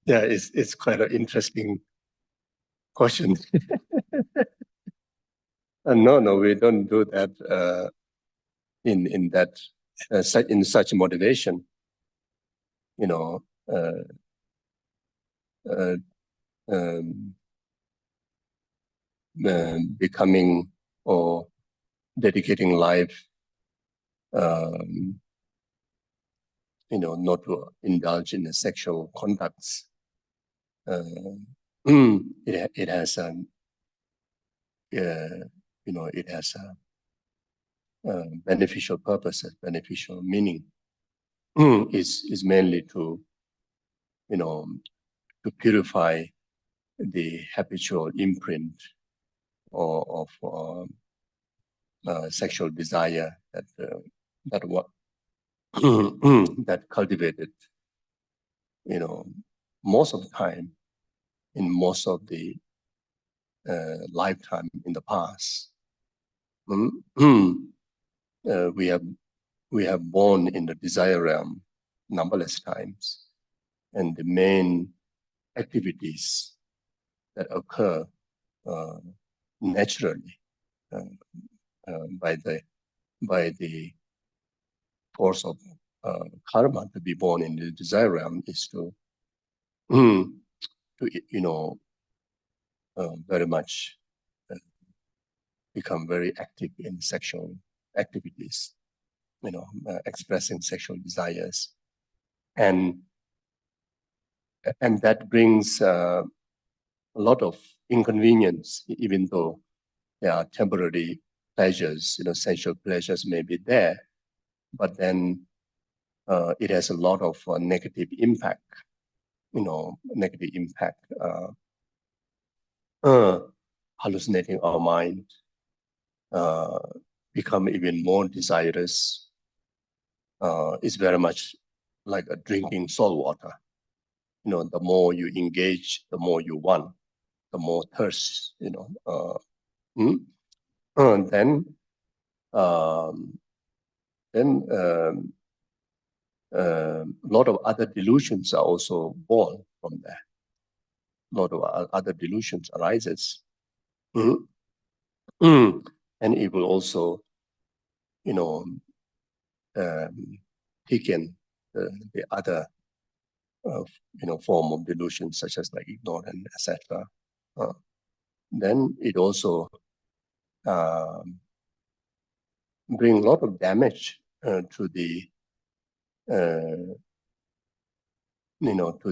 Yeah, it's quite an interesting question. No, we don't do that in that in such motivation. You know, uh, um, becoming or dedicating life, not to indulge in the sexual conducts. It has it has a beneficial purpose, beneficial meaning. Is mainly to to purify the habitual imprint of sexual desire that what that cultivated, most of the time in most of the lifetime in the past. We have born in the desire realm numberless times, and the main activities that occur naturally by the force of karma to be born in the desire realm is to very much become very active in sexual activities, expressing sexual desires, and that brings a lot of inconvenience, even though there are temporary pleasures, sensual pleasures may be there, but then it has a lot of negative impact, hallucinating our mind, become even more desirous. It's very much like a drinking salt water. The more you engage, the more you want, the more thirst, And then a lot of other delusions are also born from that. A lot of other delusions arises. And it will also, thicken the other, form of delusion, such as like ignorance, etc. Then it also bring a lot of damage to the, to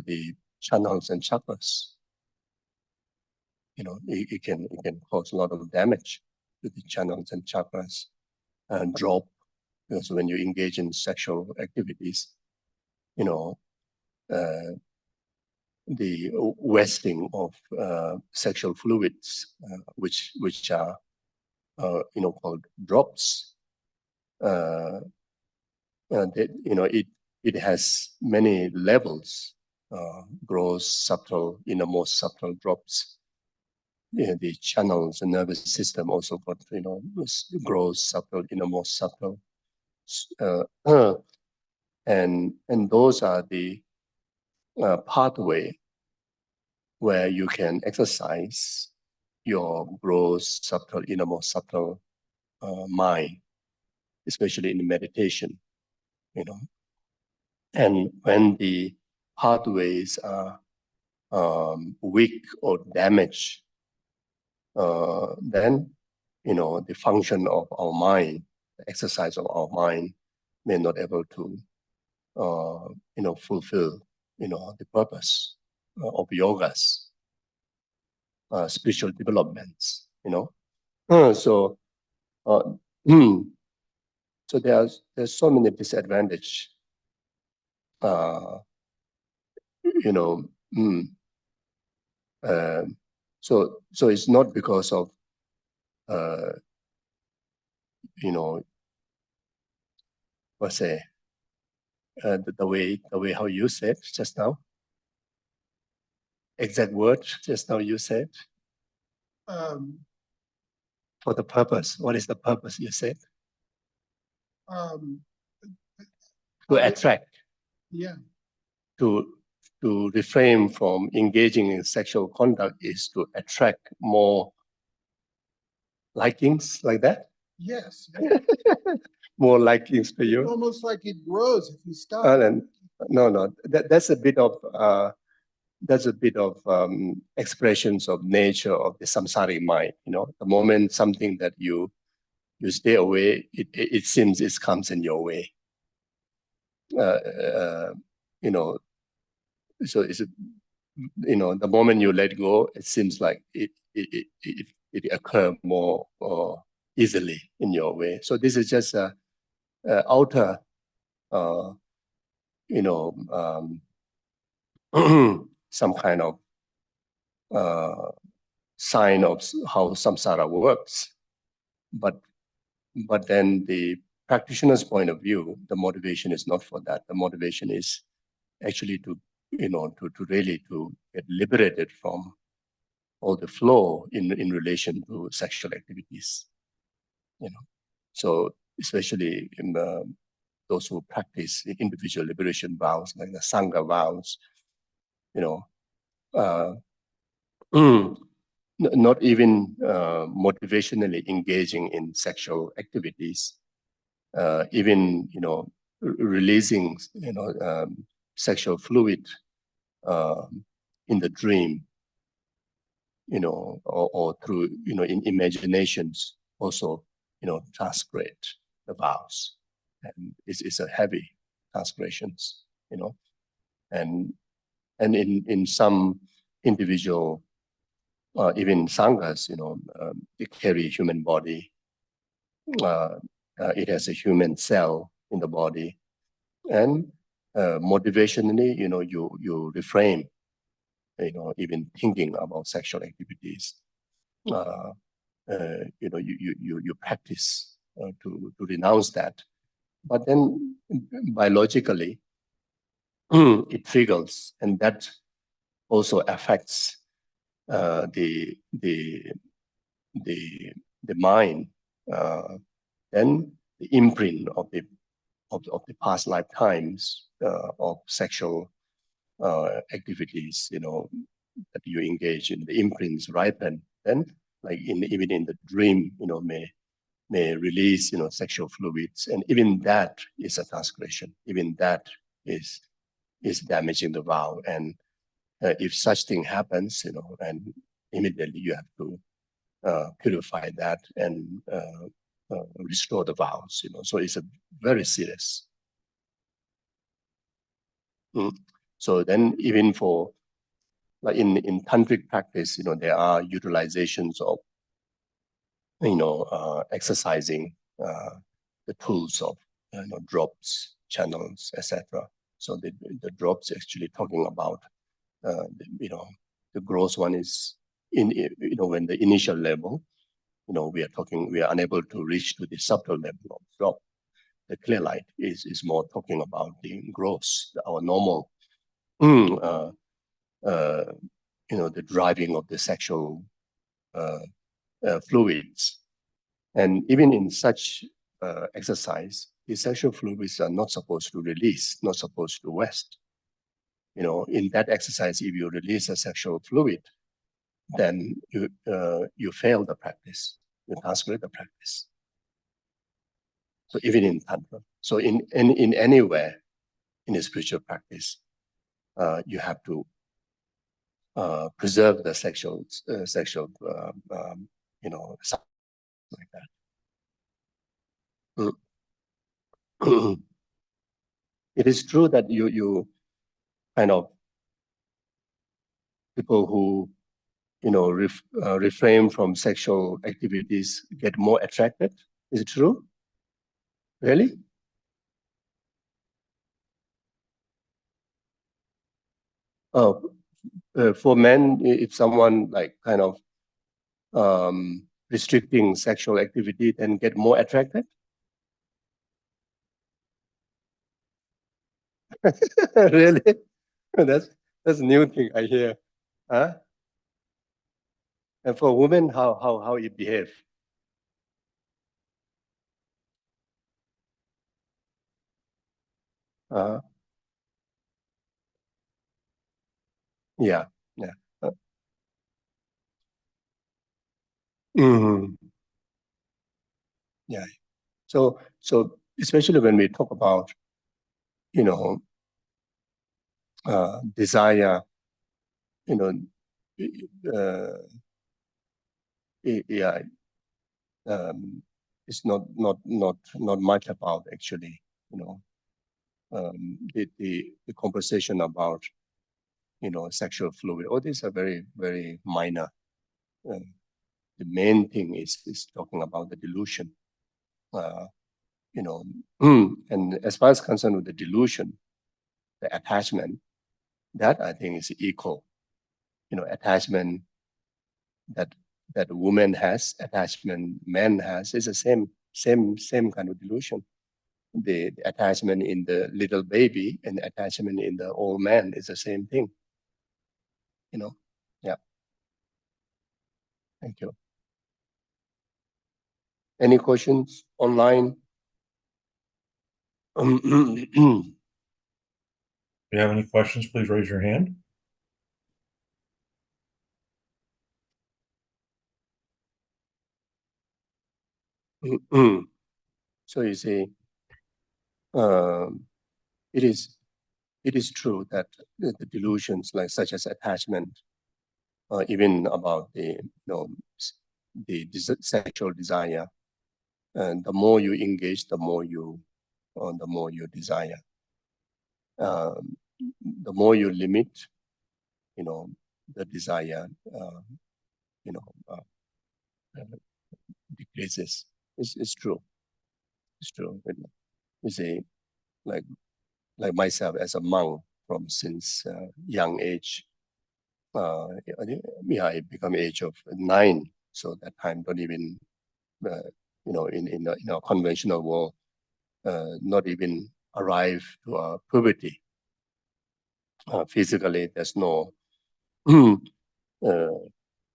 the channels and chakras. It can cause a lot of damage to the channels and chakras and drop, because when you engage in sexual activities, the wasting of sexual fluids, which are called drops. It has many levels: gross, subtle, innermost subtle drops. The channels and nervous system also got gross, subtle, innermost subtle, and those are the pathway where you can exercise your gross, subtle, innermost subtle mind, especially in meditation, And when the pathways are weak or damaged, then the function of our mind, the exercise of our mind, may not able to fulfill the purpose of yogas, spiritual developments. So so there's so many disadvantages. So it's not because of what's say the way how you said just now. Exact word just now you said. For the purpose. What is the purpose you said? To attract. Yeah. To to refrain from engaging in sexual conduct is to attract more likings like that? Yes. More likings for It's you? almost like it grows if you stop. No. That's a bit of expressions of nature of the samsaric mind. The moment something that you stay away, it seems it comes in your way. You know, so it's the moment you let go, it seems like it occur more easily in your way. So this is just a outer, you know, some kind of sign of how samsara works. But then the practitioner's point of view, the motivation is not for that. The motivation is actually to really to get liberated from all the flow in relation to sexual activities. So especially in those who practice individual liberation vows, like the Sangha vows, uh, not even motivationally engaging in sexual activities, even releasing sexual fluid in the dream, or through in imaginations also transgrade the vows, and it's a heavy transgressions, and in some individual even sanghas, they carry human body. It has a human cell in the body, and motivationally, you refrain, even thinking about sexual activities. You practice to renounce that, but then biologically, it triggers, and that also affects the mind. Then the imprint of the past lifetimes of sexual activities, that you engage in, the imprints ripen. Then, like even in the dream, may release, sexual fluids, and even that is a transgression. Even that is damaging the vow. And if such thing happens, and immediately you have to purify that and restore the vows. So it's a very serious. So then, even for like in tantric practice, there are utilizations of exercising the tools of drops, channels, etc. So the drops actually talking about the gross one is when the initial level, we are unable to reach to the subtle level of drop. The clear light is more talking about the gross, our normal, uh, uh, the driving of the sexual fluids. And even in such exercise, the sexual fluids are not supposed to release, not supposed to rest. In that exercise, if you release a sexual fluid, then you fail the practice, you transgress the practice. So even in tantra, so in anywhere in a spiritual practice, you have to preserve the sexual, like that. It is true that you kind of people who refrain from sexual activities get more attracted. Is it true? Really? Oh, for men, if someone like kind of restricting sexual activity, then get more attracted. Really? That's a new thing I hear. Huh? And for women, how it behave? Uh, Yeah, yeah. Mhm. Yeah. So especially when we talk about, you know, desire, you know, uh, yeah, it's not much about actually, you know, the conversation about, you know, sexual fluid. All these are very, very minor. Uh, the main thing is talking about the delusion. Uh, you know, and as far as concerned with the delusion, the attachment, that I think is equal. You know, attachment that a woman has, attachment man has, is the same kind of delusion. The attachment in the little baby and the attachment in the old man is the same thing. You know, yeah. Thank you. Any questions online? If you have any questions, please raise your hand. So you see, um, it is true that the delusions like such as attachment, even about the sexual desire, and the more you engage, the more you desire. Um, the more you limit, you know, the desire, you know, uh, decreases. It's true. It's true. You see, like myself as a monk from since young age. Yeah, I become age of 9. So that time don't even, uh, you know, in a conventional world, not even arrive to puberty. Physically, there's no, you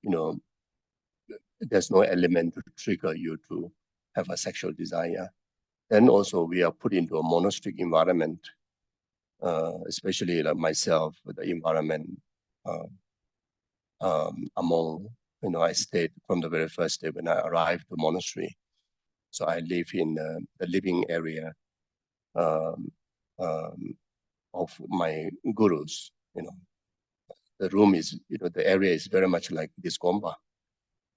know, there's no element to trigger you to have a sexual desire. Then also we are put into a monastic environment, especially like myself, the environment uh, among, you know, I stayed from the very first day when I arrived to monastery. So I live in the living area um, um, of my gurus. You know, the room is, you know, the area is very much like this gomba.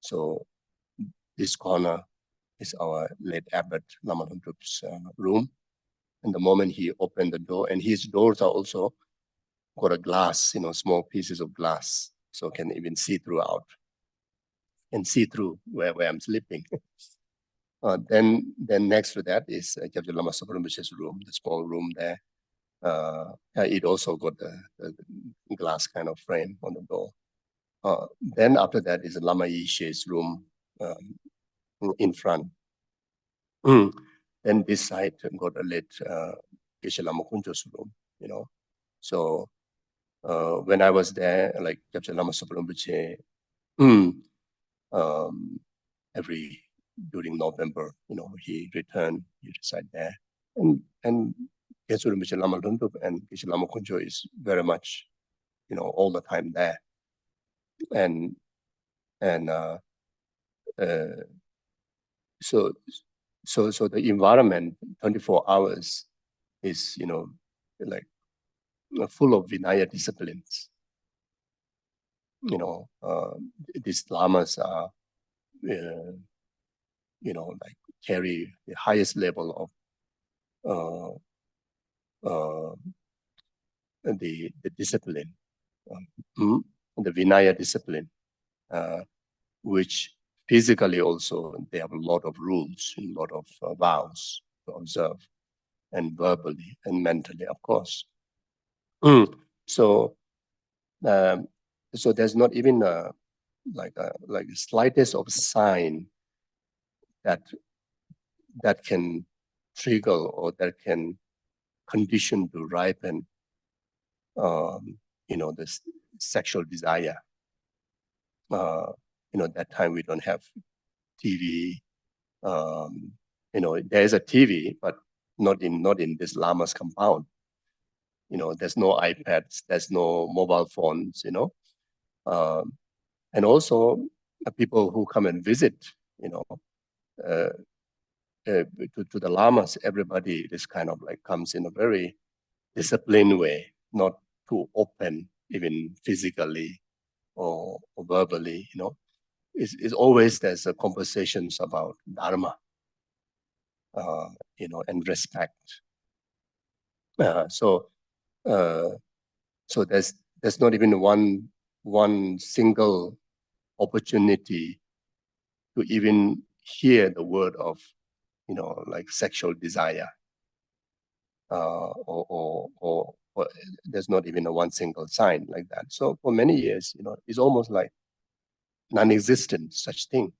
So this corner is our late abbot Lama Zopa's room. And the moment he opened the door, and his doors are also got a glass, you know, small pieces of glass, so can even see throughout and see through where I'm sleeping. Then next to that is Lama Zopa Rinpoche's room, the small room there. It also got the glass kind of frame on the door. Then after that is Lama Yishe's room in front. Then this side got a lit Geshe Lama Kunjo's room, you know. So when I was there, like Lama Zopa Rinpoche, every during November, you know, he returned, he reside there. And Geshe Rinpoche Lama Lundup and Geshe Lama Kunjo is very much, you know, all the time there. And and uh, so so the environment 24 hours is, you know, like full of Vinaya disciplines. You know, these lamas are, you know, like carry the highest level of the discipline, the Vinaya discipline, which physically also they have a lot of rules, a lot of vows to observe, and verbally and mentally, of course. So, um, so there's not even like the slightest of sign that can trigger or that can condition to ripen, you know, this sexual desire. You know, that time we don't have TV. You know, there is a TV, but not in this Lama's compound. there's no iPads, there's no mobile phones, and also people who come and visit, uh, to the lamas, everybody is kind of like comes in a very disciplined way, not too open, even physically or verbally, It's always there's a conversations about dharma, and respect. So there's not even one single opportunity to even hear the word of like sexual desire, or there's not even a one single sign like that. So for many years, it's almost like non-existent such thing.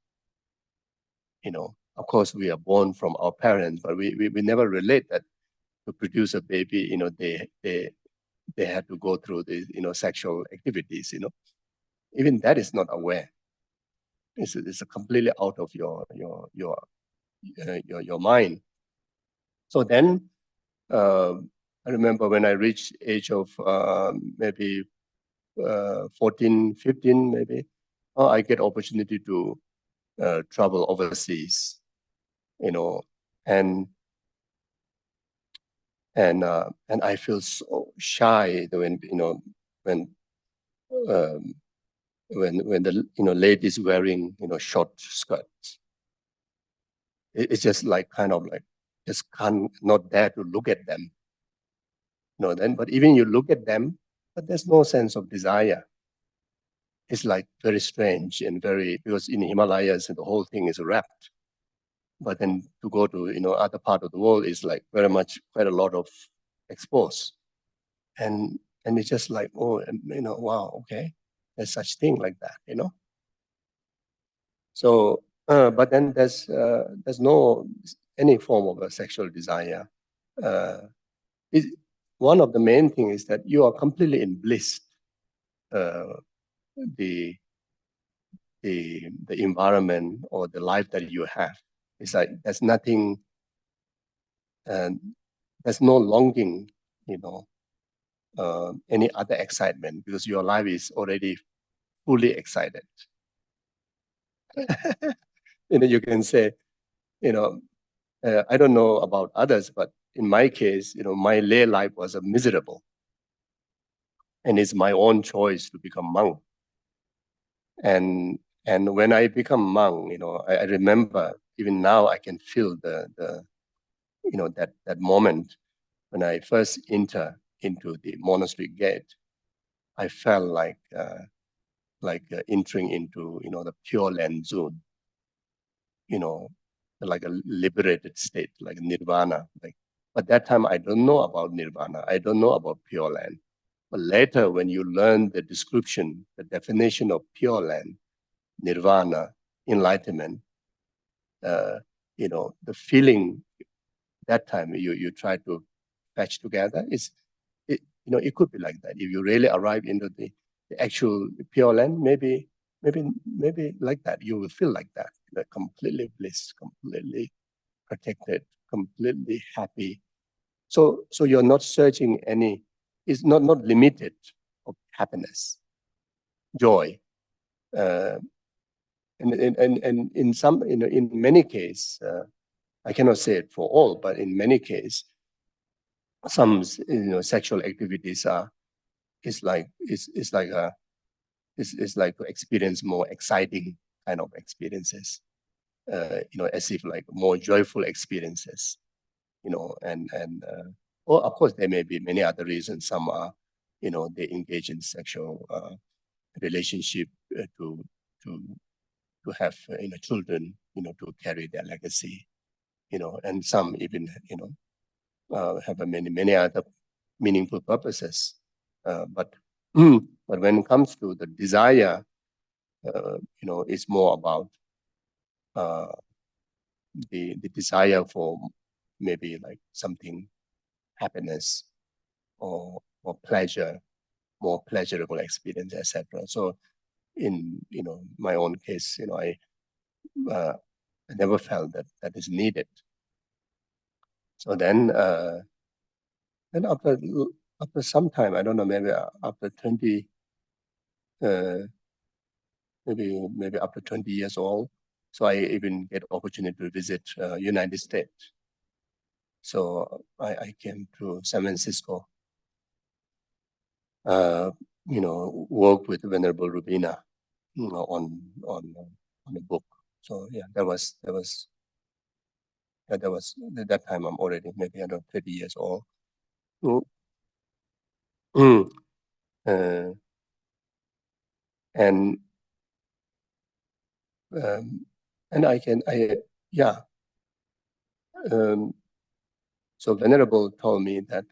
Of course, we are born from our parents, but we never relate that to produce a baby, they had to go through the sexual activities. Even that is not aware. It's completely out of your mind. So then, I remember when I reached age of maybe 14, 15, maybe, I get opportunity to travel overseas, and and I feel so shy when when um, when the ladies wearing short skirts. It's just like kind of like just can't not dare to look at them. Then but even you look at them, but there's no sense of desire. It's like very strange and very, because in Himalayas the whole thing is wrapped. But then to go to other part of the world is like very much quite a lot of exposed. And it's just like, oh, wow, okay, there's such thing like that. So but then there's no any form of a sexual desire. uh, One of the main things is that you are completely in bliss. uh, the the environment or the life that you have, it's like there's nothing, and there's no longing, any other excitement, because your life is already fully excited. You can say, you know, I don't know about others, but in my case, my lay life was a miserable, and it's my own choice to become monk. And when I become monk, I remember even now I can feel the that moment when I first enter into the monastery gate. I felt like entering into the pure land zone, you know, like a liberated state, like nirvana. Like, but that time I don't know about nirvana. I don't know about pure land. But later, when you learn the description, the definition of pure land, nirvana, enlightenment, uh, the feeling that time you try to patch together is, it could be like that. If you really arrive into the actual pure land, maybe like that, you will feel like that, completely bliss, completely protected, completely happy. So you're not searching any, it's not limited of happiness, joy. Uh, and in some, in many cases, I cannot say it for all, but in many cases, some sexual activities are, it's like a it's like to experience more exciting kind of experiences, as if like more joyful experiences, or of course there may be many other reasons. Some are, they engage in sexual relationship to to have children, to carry their legacy, and some even have many other meaningful purposes. But but when it comes to the desire, it's more about uh, the desire for maybe like something, happiness, or pleasure, more pleasurable experience, etc. So in my own case, uh, I never felt that is needed. So then after after some time, I don't know, maybe after 20, maybe after 20 years old. So I even get opportunity to visit United States. So I came to San Francisco, work with Venerable Rubina, on the book. So yeah, that was at that time. I'm already maybe around 30 years old. Mm. Uh, and and yeah. So Venerable told me that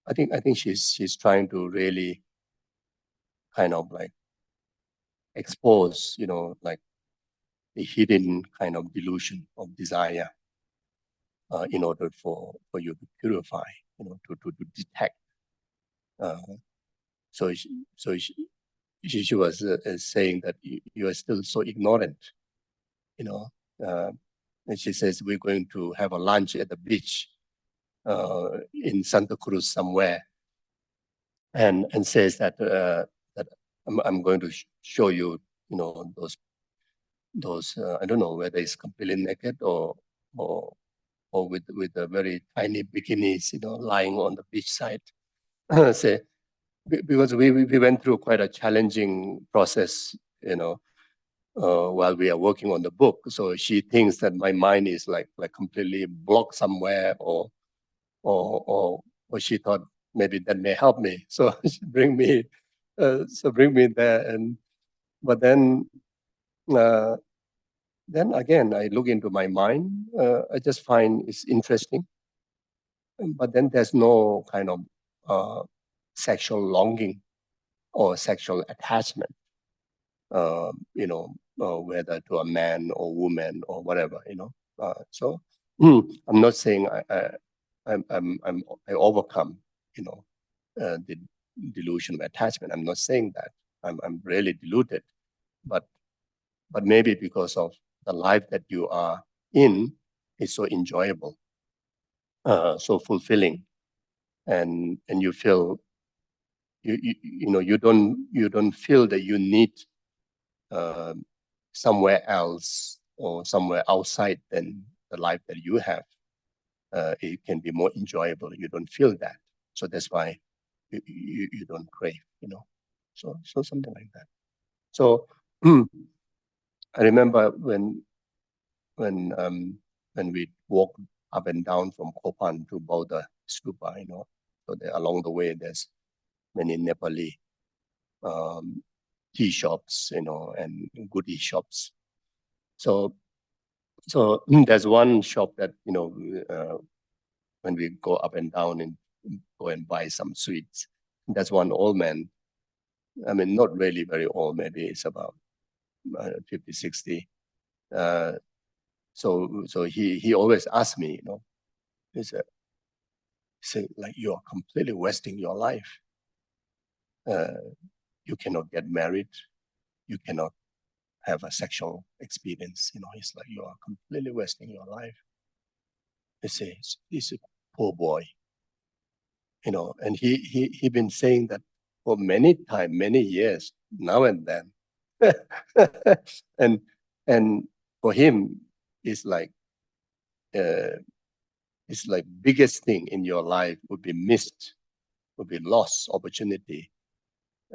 I think she's trying to really kind of like expose like the hidden kind of delusion of desire, in order for you to purify, to detect. Uh, so she was saying that you are still so ignorant, you know. Uh, and she says we're going to have a lunch at the beach in Santa Cruz somewhere, and says that that I'm going to show you, those I don't know whether it's completely naked or with a very tiny bikinis, lying on the beach side. Say, because we went through quite a challenging process, while we are working on the book. So she thinks that my mind is like completely blocked somewhere, or she thought maybe that may help me. So she bring me there, but uh, then again I look into my mind. I just find it's interesting, but then there's no kind of sexual longing or sexual attachment, whether to a man or woman or whatever, so I'm not saying I overcome, the delusion of attachment. I'm not saying that I'm really deluded, but maybe because of the life that you are in is so enjoyable, so fulfilling, and you feel you don't feel that you need uh, somewhere else or somewhere outside than the life that you have. It can be more enjoyable. You don't feel that, so that's why you don't crave. So something like that. So I remember when we walk up and down from Kopan to Bodha Stupa, so along the way there's many Nepali um, tea shops, and goodie shops. So there's one shop that when we go up and down and go and buy some sweets, there's one old man. I mean, not really very old. Maybe it's about 50, 60. Uh, so he always asks me, he said, like, you are completely wasting your life. You cannot get married. You cannot have a sexual experience. He's like, you are completely wasting your life. He says, he's a poor boy, and he been saying that for many years, now and then. and and for him, it's like uh, biggest thing in your life would be missed, would be lost opportunity.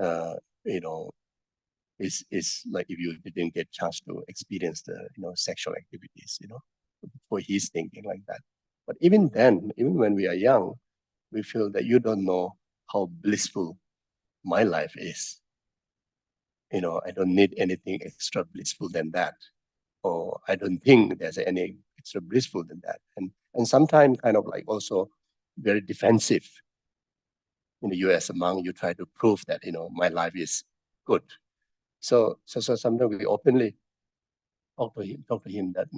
Uh, you know, is like if you didn't get chance to experience the sexual activities. For his thinking like that. But even then, even when we are young, we feel that you don't know how blissful my life is. I don't need anything extra blissful than that, or I don't think there's any extra blissful than that. And sometimes kind of like also very defensive. You as a monk, you try to prove that my life is good. So sometimes we openly talk to him that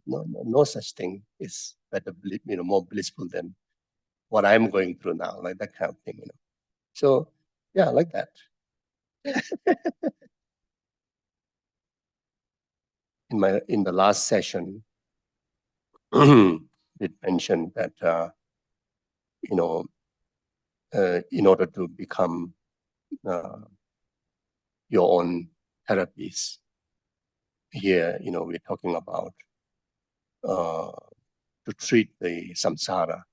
no such thing is better, more blissful than what I'm going through now, like that kind of thing. So yeah, like that. In the last session, did mention that, in order to become your own therapies, here, we're talking about to treat the samsara,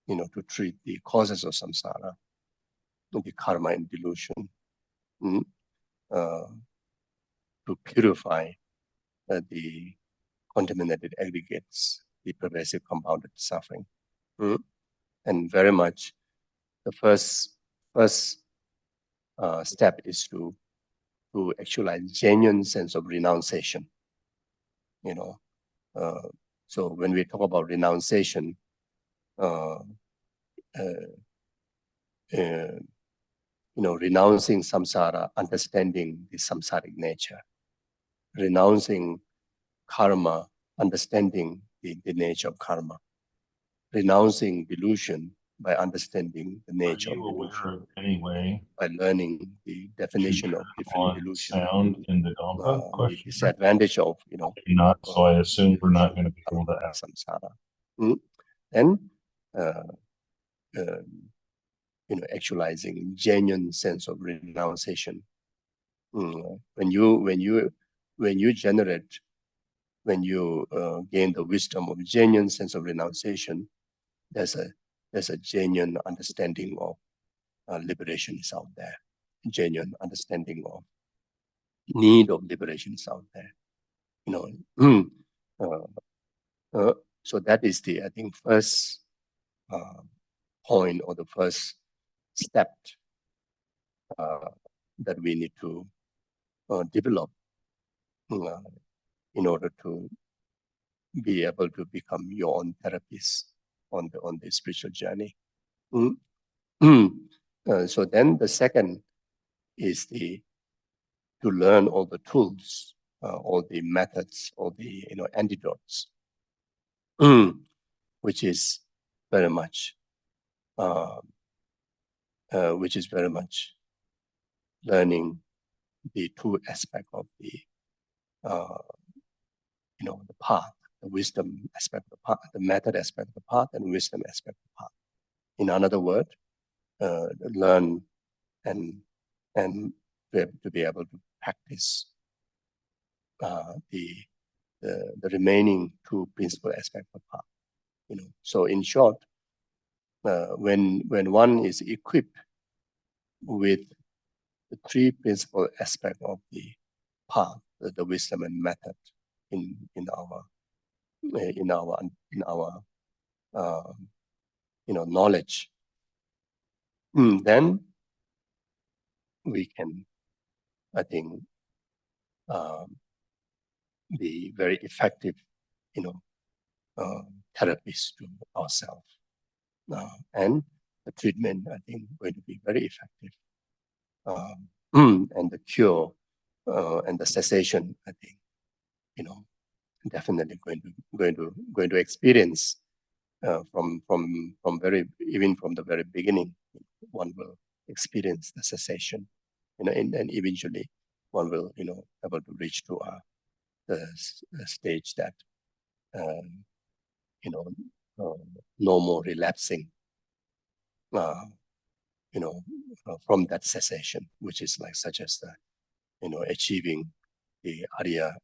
to treat the causes of samsara, the karma and delusion, to purify the contaminated aggregates, the pervasive compounded suffering. And very much the first step is to actualize genuine sense of renunciation. So when we talk about renunciation, renouncing samsara, understanding the samsaric nature, renouncing karma, understanding the nature of karma, renouncing delusion by understanding the nature of delusion, Anyway, by learning the definition of different delusion, sound in the the disadvantage of, not, so I assume we're not going to be able to ask samsara. Then, actualizing genuine sense of renunciation. When you gain the wisdom of genuine sense of renunciation, there's a genuine understanding of liberation is out there. Genuine understanding of need of liberation is out there. So that is the, I think, first point or the first step that we need to develop in order to be able to become your own therapist on the spiritual journey. So then the second is to learn all the tools, all the methods, all the antidotes, which is very much learning the two aspects of the the path, the wisdom aspect of the path, the method aspect of the path, and wisdom aspect of the path. In another word, learn and to be able to practice the remaining two principal aspects of the path. So in short, when one is equipped with the three principal aspects of the path, the wisdom and method in our knowledge, then we can, I think, be very effective, therapists to ourselves, and the treatment, I think, going to be very effective, and the cure and the cessation, I think, definitely going to experience from the very beginning. One will experience the cessation, and eventually one will, able to reach to the stage that, no more relapsing, from that cessation, which is like such as the, achieving the Arya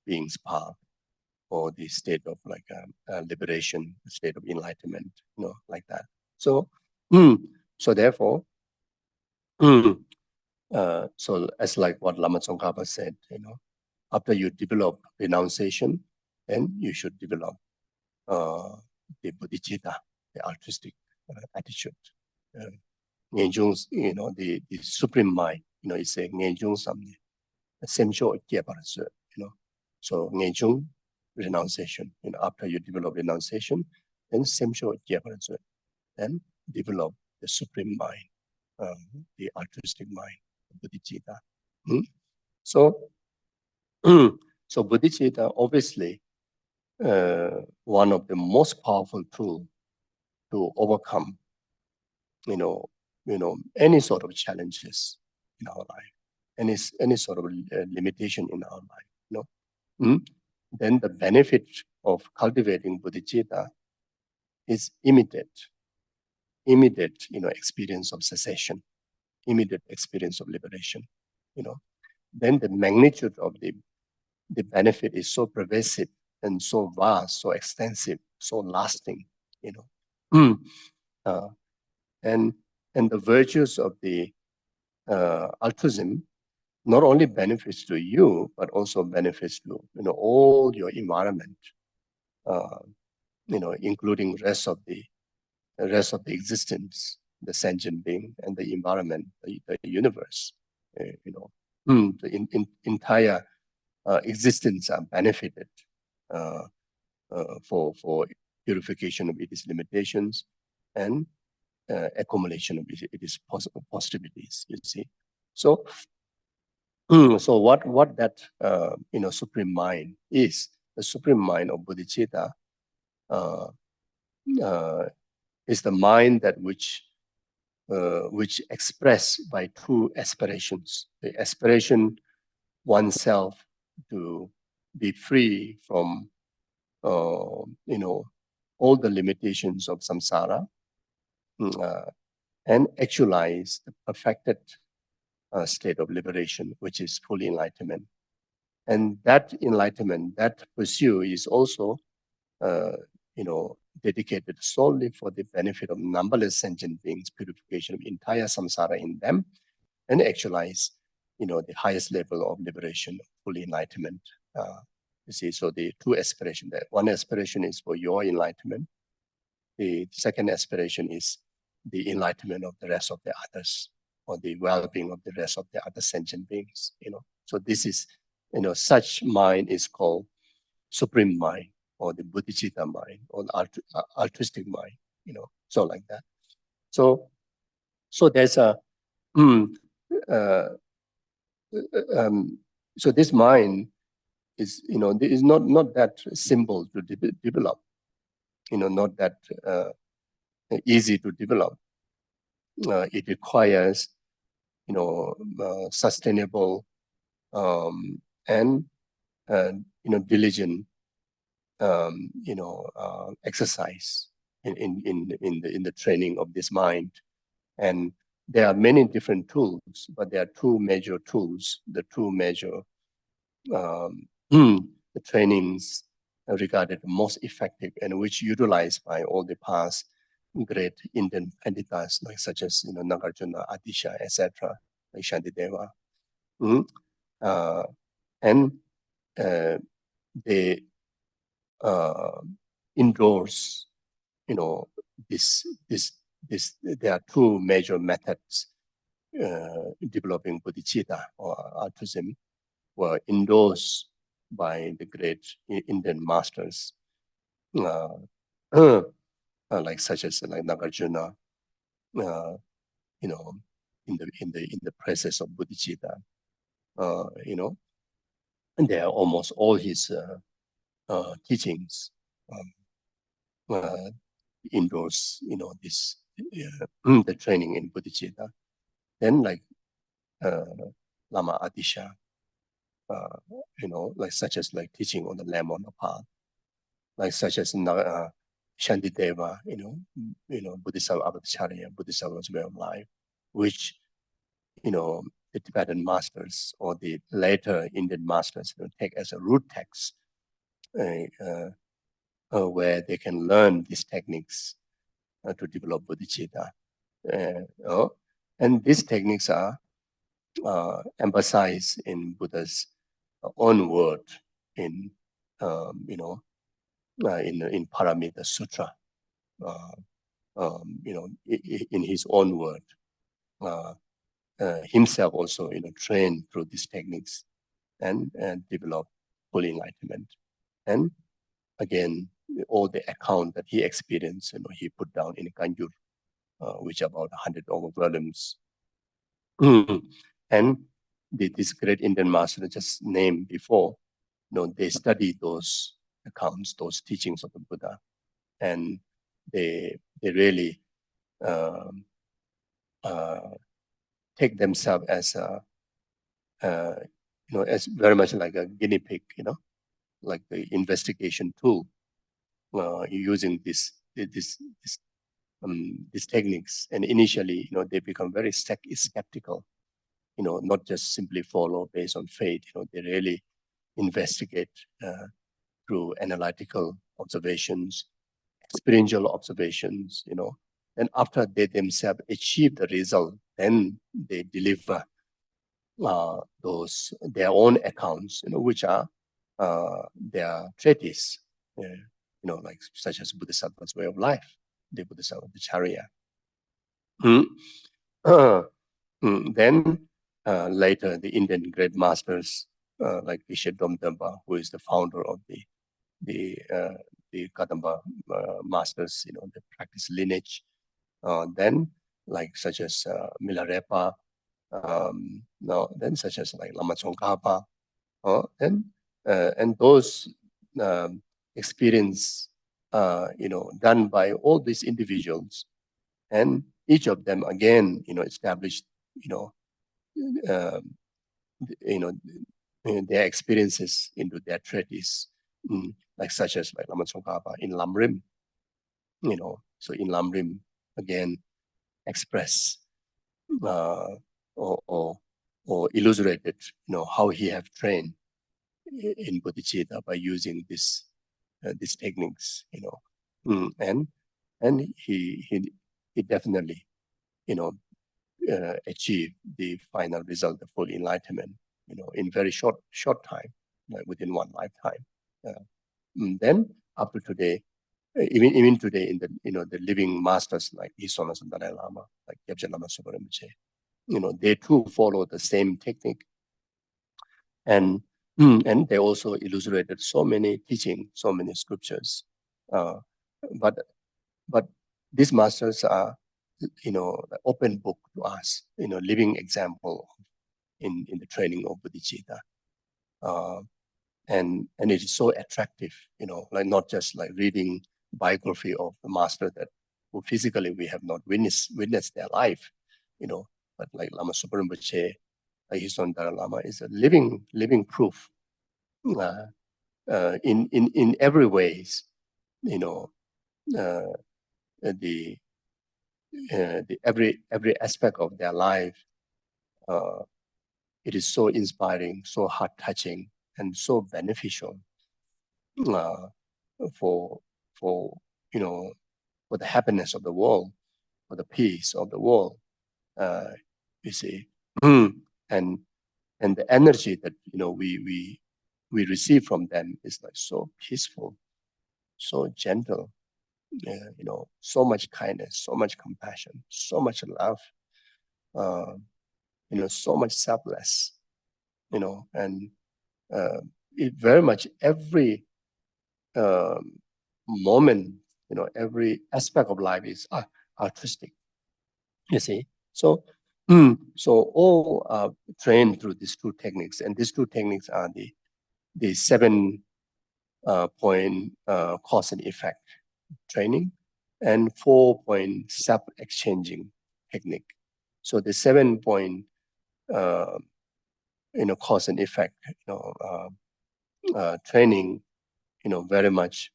being's path, or the state of like liberation, the state of enlightenment, like that. So, so therefore, so as like what Lama Tsongkhapa said, after you develop renunciation, then you should develop the bodhicitta, the altruistic attitude. The supreme mind, is saying so renunciation. After you develop renunciation, then then develop the supreme mind, the altruistic mind, bodhicitta. So, so bodhicitta, obviously, one of the most powerful tools to overcome, any sort of challenges in our life, any sort of limitation in our life, then the benefit of cultivating bodhicitta is immediate, experience of cessation, immediate experience of liberation, then the magnitude of the benefit is so pervasive and so vast, so extensive, so lasting, uh, and the virtues of the altruism not only benefits to you, but also benefits to all your environment, including rest of the existence, the sentient being and the environment, the universe. The entire existence are benefited for purification of its limitations and accumulation of its possibilities. You see, so so what that supreme mind is, the supreme mind of bodhicitta is the mind that which expressed by two aspirations: the aspiration oneself to be free from all the limitations of samsara, and actualize the perfected state of liberation, which is full enlightenment. And that enlightenment, that pursuit is also, dedicated solely for the benefit of numberless sentient beings, purification of entire samsara in them, and actualize, the highest level of liberation, full enlightenment. You see, so the two aspirations there. One aspiration is for your enlightenment. The second aspiration is the enlightenment of the rest of the others, or the well-being of the rest of the other sentient beings. So this is, such mind is called supreme mind, or the bodhicitta mind, or the altruistic mind. So like that. So there's a so this mind is is not that simple to develop, not that easy to develop. It requires sustainable and diligent exercise in the training of this mind. And there are many different tools, but there are two major tools, the two major the trainings regarded most effective, and which utilized by all the past great Indian Panditas, like such as Nagarjuna, Adisha, etc., like Shantideva. And they endorse, this. There are two major methods developing bodhicitta or altruism, were endorsed by the great Indian masters, like such as like Nagarjuna, in the presence of bodhicitta, and there are almost all his teachings endorse, this the training in bodhicitta. Then like Lama Adisha, like such as like teaching on the Lamb on the path, like such as Shantideva, Buddhism Abhacharya, Buddhism's way of life, which the Tibetan masters or the later Indian masters take as a root text, where they can learn these techniques to develop bodhicitta. And these techniques are emphasized in Buddha's own word in in Paramita Sutra. In his own word, himself also trained through these techniques and developed full enlightenment. And again, all the account that he experienced, he put down in Kanjur, which are about 100 over volumes. And this great Indian master just named before, they study those accounts, those teachings of the Buddha, and they really take themselves as as very much like a guinea pig, like the investigation tool, using these techniques. And initially, they become very skeptical. Not just simply follow based on faith. They really investigate through analytical observations, experiential observations. And after they themselves achieve the result, then they deliver their own accounts, which are their treatise, like such as Bodhisattva's way of life, the Bodhisattva Charya. Then later, the Indian great masters like Geshe, who is the founder of the Kadamba masters, the practice lineage. Then, like such as Milarepa, then such as like Lama Tsongkhapa, and those experience, done by all these individuals, and each of them again, established, their experiences into their treatise, like such as like Lama Tsongkhapa in Lamrim, so in Lamrim again express or illustrated, how he have trained in bodhicitta by using these techniques, and he definitely, achieve the final result, the full enlightenment, in very short time, like within one lifetime. Then up to today, even today, in the living masters like His Holiness Dalai Lama, like Lama Zopa Rinpoche, they too follow the same technique, and they also illustrated so many teaching, so many scriptures, but these masters are, open book to us, living example in the training of bodhicitta. And it is so attractive, like not just like reading biography of the master that who physically we have not witnessed their life, but like Lama Zopa Rinpoche, like His Holiness Dalai Lama, is a living proof in every ways, the every aspect of their life. It is so inspiring, so heart touching, and so beneficial for for the happiness of the world, for the peace of the world. You see, and the energy that we receive from them is like so peaceful, so gentle, so much kindness, so much compassion, so much love, so much selfless, and it very much every moment, every aspect of life is artistic. You see, so all are trained through these two techniques, and these two techniques are the 7 point cause and effect training and 4 point self exchanging technique. So the 7 point cause and effect training, very much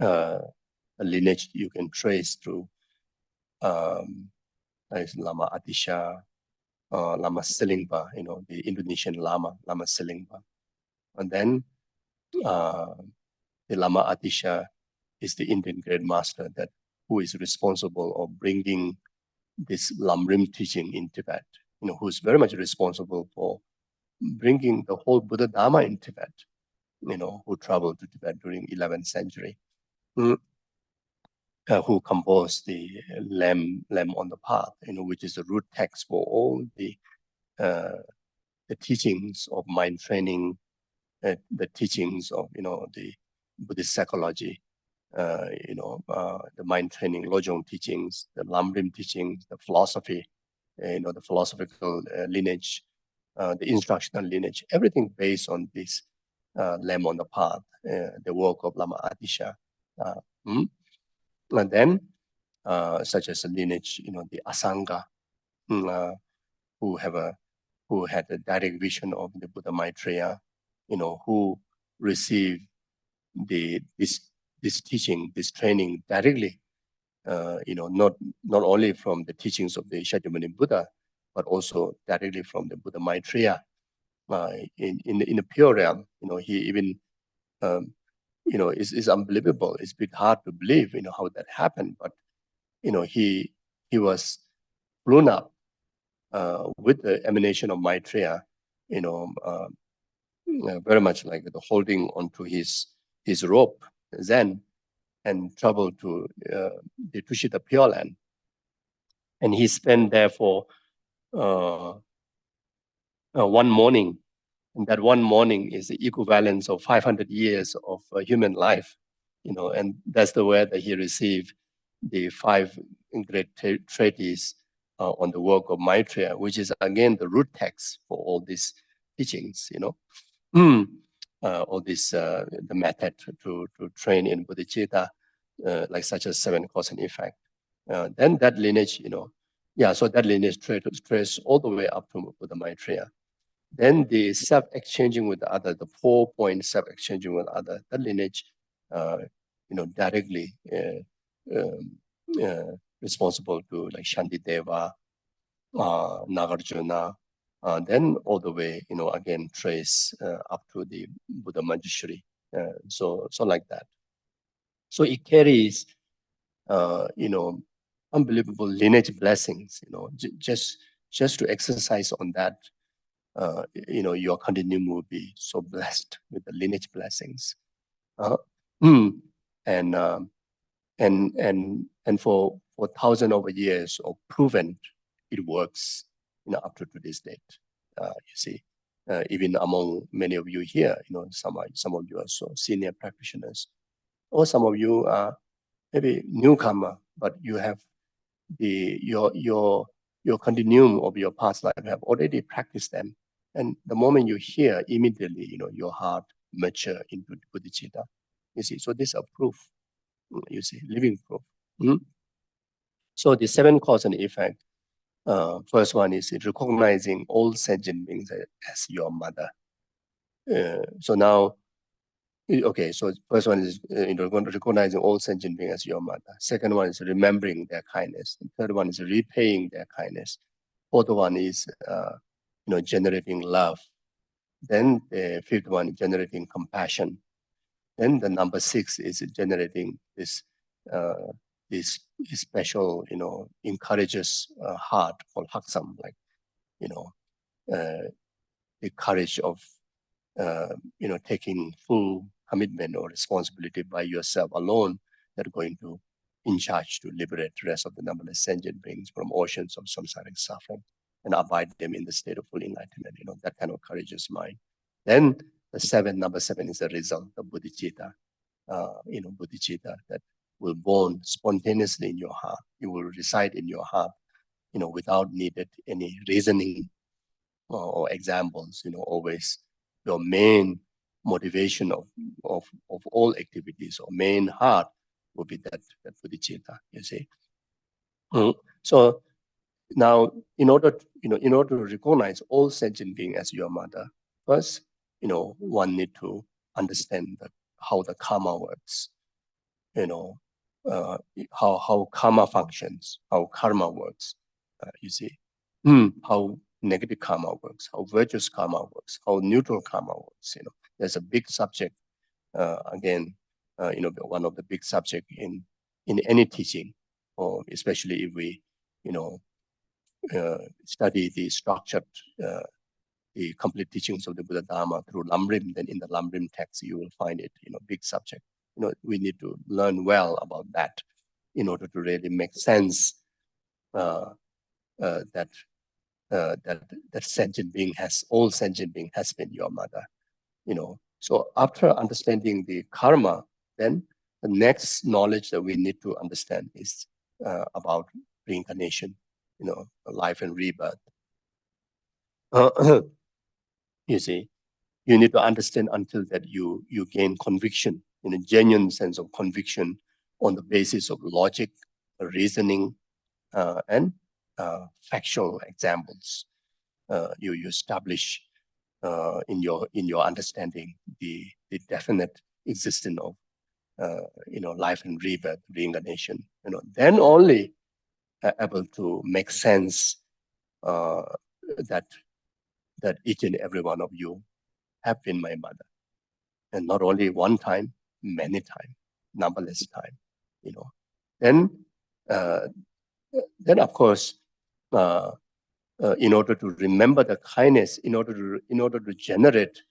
a lineage you can trace through Lama Atisha, Lama Silingpa, the Indonesian Lama Silingpa. And then the Lama Atisha is the Indian great master who is responsible of bringing this Lamrim teaching in Tibet, who's very much responsible for bringing the whole Buddha Dharma in Tibet, who traveled to Tibet during 11th century, who composed the Lamb on the Path, which is the root text for all the teachings of mind training, the teachings of, the Buddhist psychology, the mind training, Lojong teachings, the Lamrim teachings, the philosophy, the philosophical lineage, the instructional lineage, everything based on this Lamb on the Path, the work of Lama Atisha. And then, such as the lineage, the Asanga, who had a direct vision of the Buddha Maitreya, who receive this teaching, this training directly. Not only from the teachings of the Shakyamuni Buddha, but also directly from the Buddha Maitreya. In the pure realm, he even, is unbelievable. It's a bit hard to believe, how that happened. But he was blown up with the emanation of Maitreya, very much like holding onto his rope, Zen, and traveled to the Tushita Pure Land. And he spent there for one morning. And that one morning is the equivalent of 500 years of human life, and that's the way that he received the 5 great treatises on the work of Maitreya, which is again the root text for all these teachings, all this, the method to train in bodhicitta, like such as 7 cause and effect. Then that lineage, so that lineage traces all the way up to Buddha Maitreya. Then the self-exchanging with the other, the 4-point self-exchanging with other, that lineage, directly responsible to like Shantideva, Nagarjuna, then all the way, again trace up to the Buddha Manjushri. So like that. So it carries, unbelievable lineage blessings. Just to exercise on that. Your continuum will be so blessed with the lineage blessings. And for 1,000 over years of proven it works, up to this date. You see, even among many of you here, some of you are so senior practitioners, or some of you are maybe newcomer, but you have your continuum of your past life have already practiced them. And the moment you hear, immediately, your heart mature into bodhicitta. You see, so this is a proof, you see, living proof. So the 7 cause and effect, first one is recognizing all sentient beings as your mother. So now, okay, so first one is recognizing all sentient beings as your mother. Second one is remembering their kindness. The third one is repaying their kindness. Fourth one is generating love. Then the fifth one is generating compassion. Then the number 6 is generating this special, encourages heart called haksam, like, the courage of taking full commitment or responsibility by yourself alone that are going to in charge to liberate the rest of the numberless sentient beings from oceans of samsaric suffering and abide them in the state of full enlightenment. That kind of courageous mind. Then the number 7 is the result of bodhicitta. Bodhicitta that will born spontaneously in your heart. It will reside in your heart, without needed any reasoning or examples. Always your main motivation of all activities or main heart will be that bodhicitta, you see. So now, in order to recognize all sentient beings as your mother, first, one need to understand how the karma works. How karma functions, how karma works. You see, how negative karma works, how virtuous karma works, how neutral karma works. There's a big subject. Again, one of the big subject in any teaching, or especially if we, study the structured, the complete teachings of the Buddha Dharma through Lamrim. Then in the Lamrim text, you will find it, big subject. We need to learn well about that in order to really make sense that sentient being all sentient being has been your mother. So after understanding the karma, then the next knowledge that we need to understand is about reincarnation, life and rebirth. You see, you need to understand until that you gain conviction, in a genuine sense of conviction on the basis of logic, reasoning, and factual examples. You establish in your understanding the definite existence of life and rebirth, reincarnation. Then only able to make sense that each and every one of you have been my mother, and not only one time, many times, numberless time. Then of course, in order to remember the kindness, in order to generate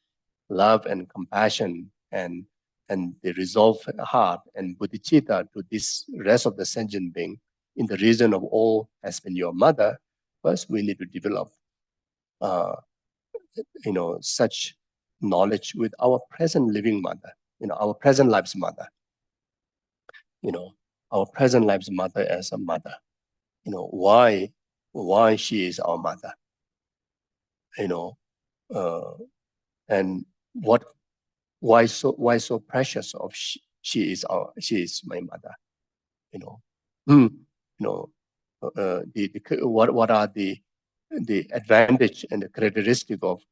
love and compassion and the resolve heart and bodhicitta to this rest of the sentient being in the region of all has been your mother. First, we need to develop, such knowledge with our present living mother, our present life's mother, our present life's mother as a mother. Why she is our mother, and why so precious of she is my mother, what are the advantage and the characteristic of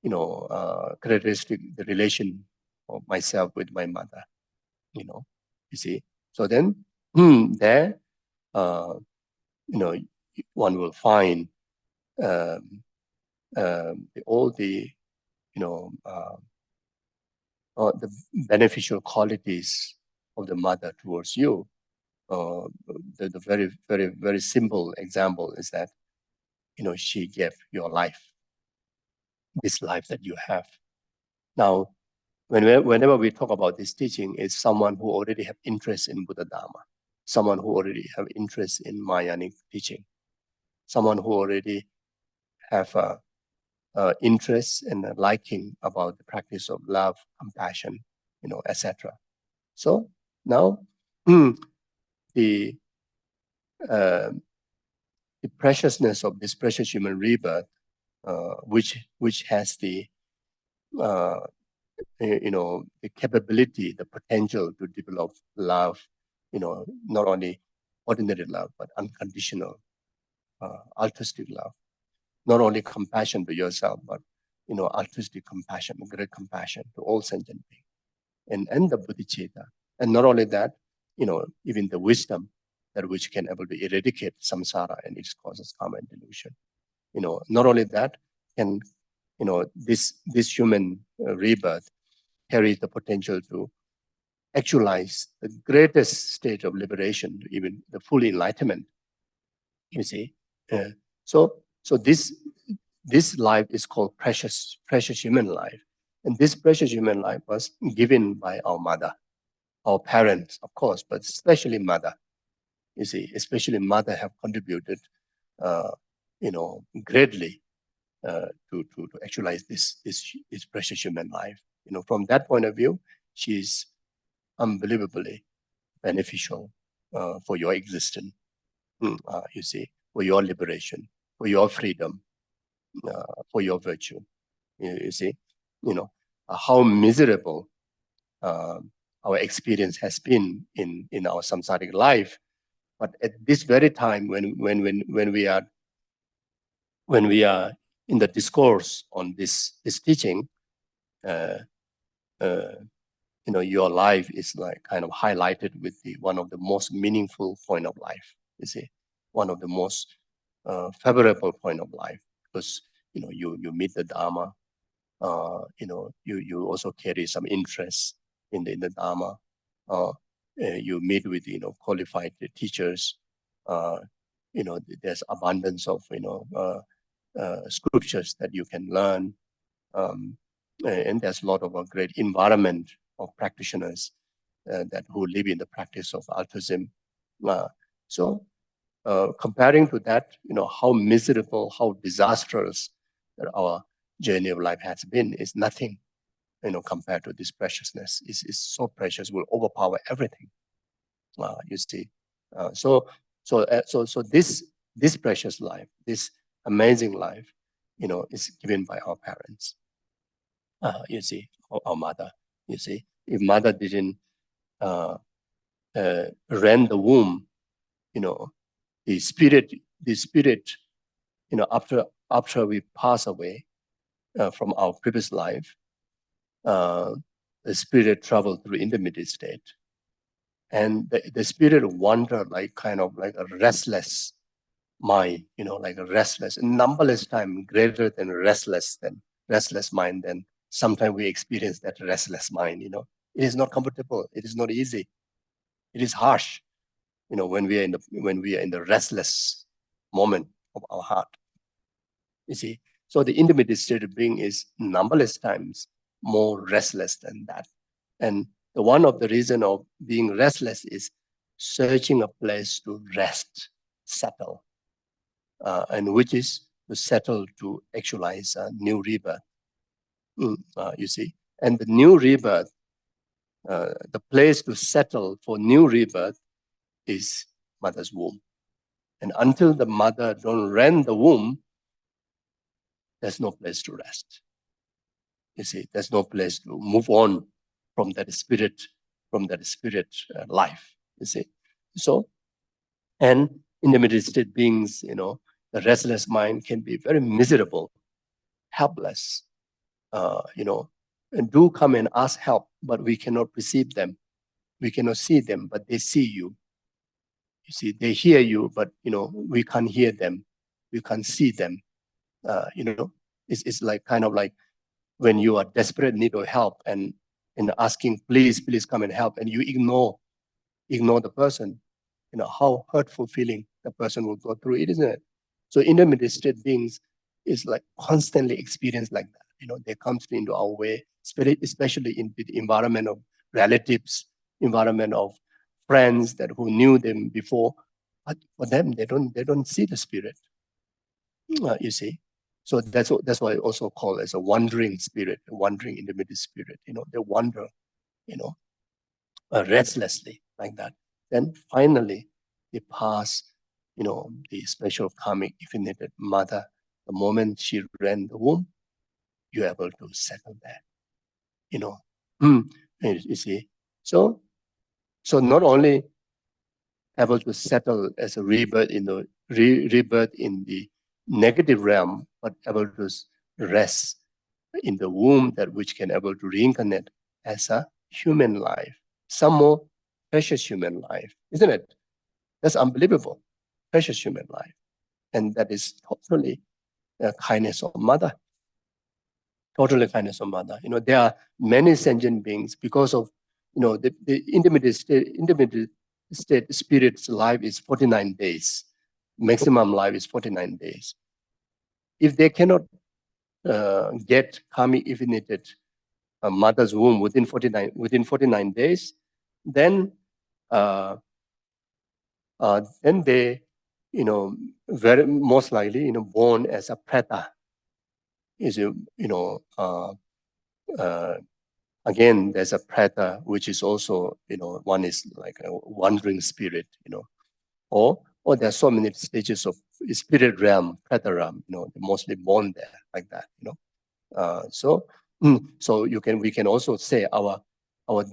the relation of myself with my mother, you see. So then there one will find all the the beneficial qualities of the mother towards you. The very, very, very simple example is that she gave your life, this life that you have. Now, whenever we talk about this teaching, it's someone who already have interest in Buddha Dharma, someone who already have interest in Mahayanic teaching, someone who already have interest and a liking about the practice of love, compassion, etc. So now the preciousness of this precious human rebirth, which has the the capability, the potential to develop love, not only ordinary love but unconditional, altruistic love, not only compassion to yourself but altruistic compassion, great compassion to all sentient beings, and the bodhicitta, and not only that, even the wisdom that which can able to eradicate samsara and its causes, karma and delusion. Not only that, can this human rebirth carries the potential to actualize the greatest state of liberation, even the full enlightenment. You see, so this life is called precious human life, and this precious human life was given by our mother, our parents, of course, but especially mother. You see, especially mother have contributed, greatly to actualize this precious human life. From that point of view, she is unbelievably beneficial for your existence. You see, for your liberation, for your freedom, for your virtue. You see, how miserable our experience has been in our samsaric life. But at this very time, when we are in the discourse on this teaching, your life is like kind of highlighted with one of the most meaningful point of life. You see, one of the most favorable point of life, because you meet the Dharma. You also carry some interest in the Dharma. You meet with qualified teachers. There's abundance of scriptures that you can learn, and there's a lot of a great environment of practitioners that who live in the practice of altruism. So comparing to that, how miserable, how disastrous that our journey of life has been is nothing, compared to this preciousness. It's so precious, will overpower everything. You see, so this precious life, this amazing life, is given by our parents. You see, our mother. You see, if mother didn't rend the womb, the spirit, after we pass away, from our previous life, the spirit traveled through intermediate state. And the spirit wander like kind of like a restless mind, like a restless, numberless time greater than restless mind. Then sometimes we experience that restless mind, It is not comfortable. It is not easy. It is harsh, when we are in the restless moment of our heart. You see, so the intermediate state of being is numberless times more restless than that. And one of the reason of being restless is searching a place to rest, settle, and which is to settle to actualize a new rebirth. You see, and the new rebirth, the place to settle for new rebirth is mother's womb. And until the mother don't rend the womb, there's no place to rest. You see, there's no place to move on from that spirit life. You see, so, and intermediate state beings, the restless mind can be very miserable, helpless, and do come and ask help, but we cannot perceive them. We cannot see them, but they see you. You see, they hear you, but we can't hear them. We can't see them. It's like kind of like when you are desperate, need of help, and asking, please come and help, and you ignore the person. How hurtful feeling the person will go through it, isn't it? So intermediate state beings is like constantly experienced like that. They come into our way, especially in the environment of relatives, environment of friends that who knew them before, but for them they don't see the spirit. You see, so that's why I also call as a wandering spirit, a wandering intermediate spirit. They wander, restlessly like that. Then finally, they pass, the special karmic infinited mother. The moment she ran the womb, you're able to settle there. You see, so not only able to settle as a rebirth in the rebirth in the negative realm, but able to rest in the womb that which can able to reincarnate as a human life, some more precious human life, isn't it? That's unbelievable, precious human life, and that is totally the kindness of mother. Totally kindness of mother. There are many sentient beings because of the intermediate state spirit's life is 49 days. Maximum life is 49 days. If they cannot get karmic infinited mother's womb within 49 days, then they, very most likely, born as a preta. Is again, there's a preta, which is also, one is like a wandering spirit, or there are so many stages of spirit realm, preta realm, they're mostly born there like that, so we can also say our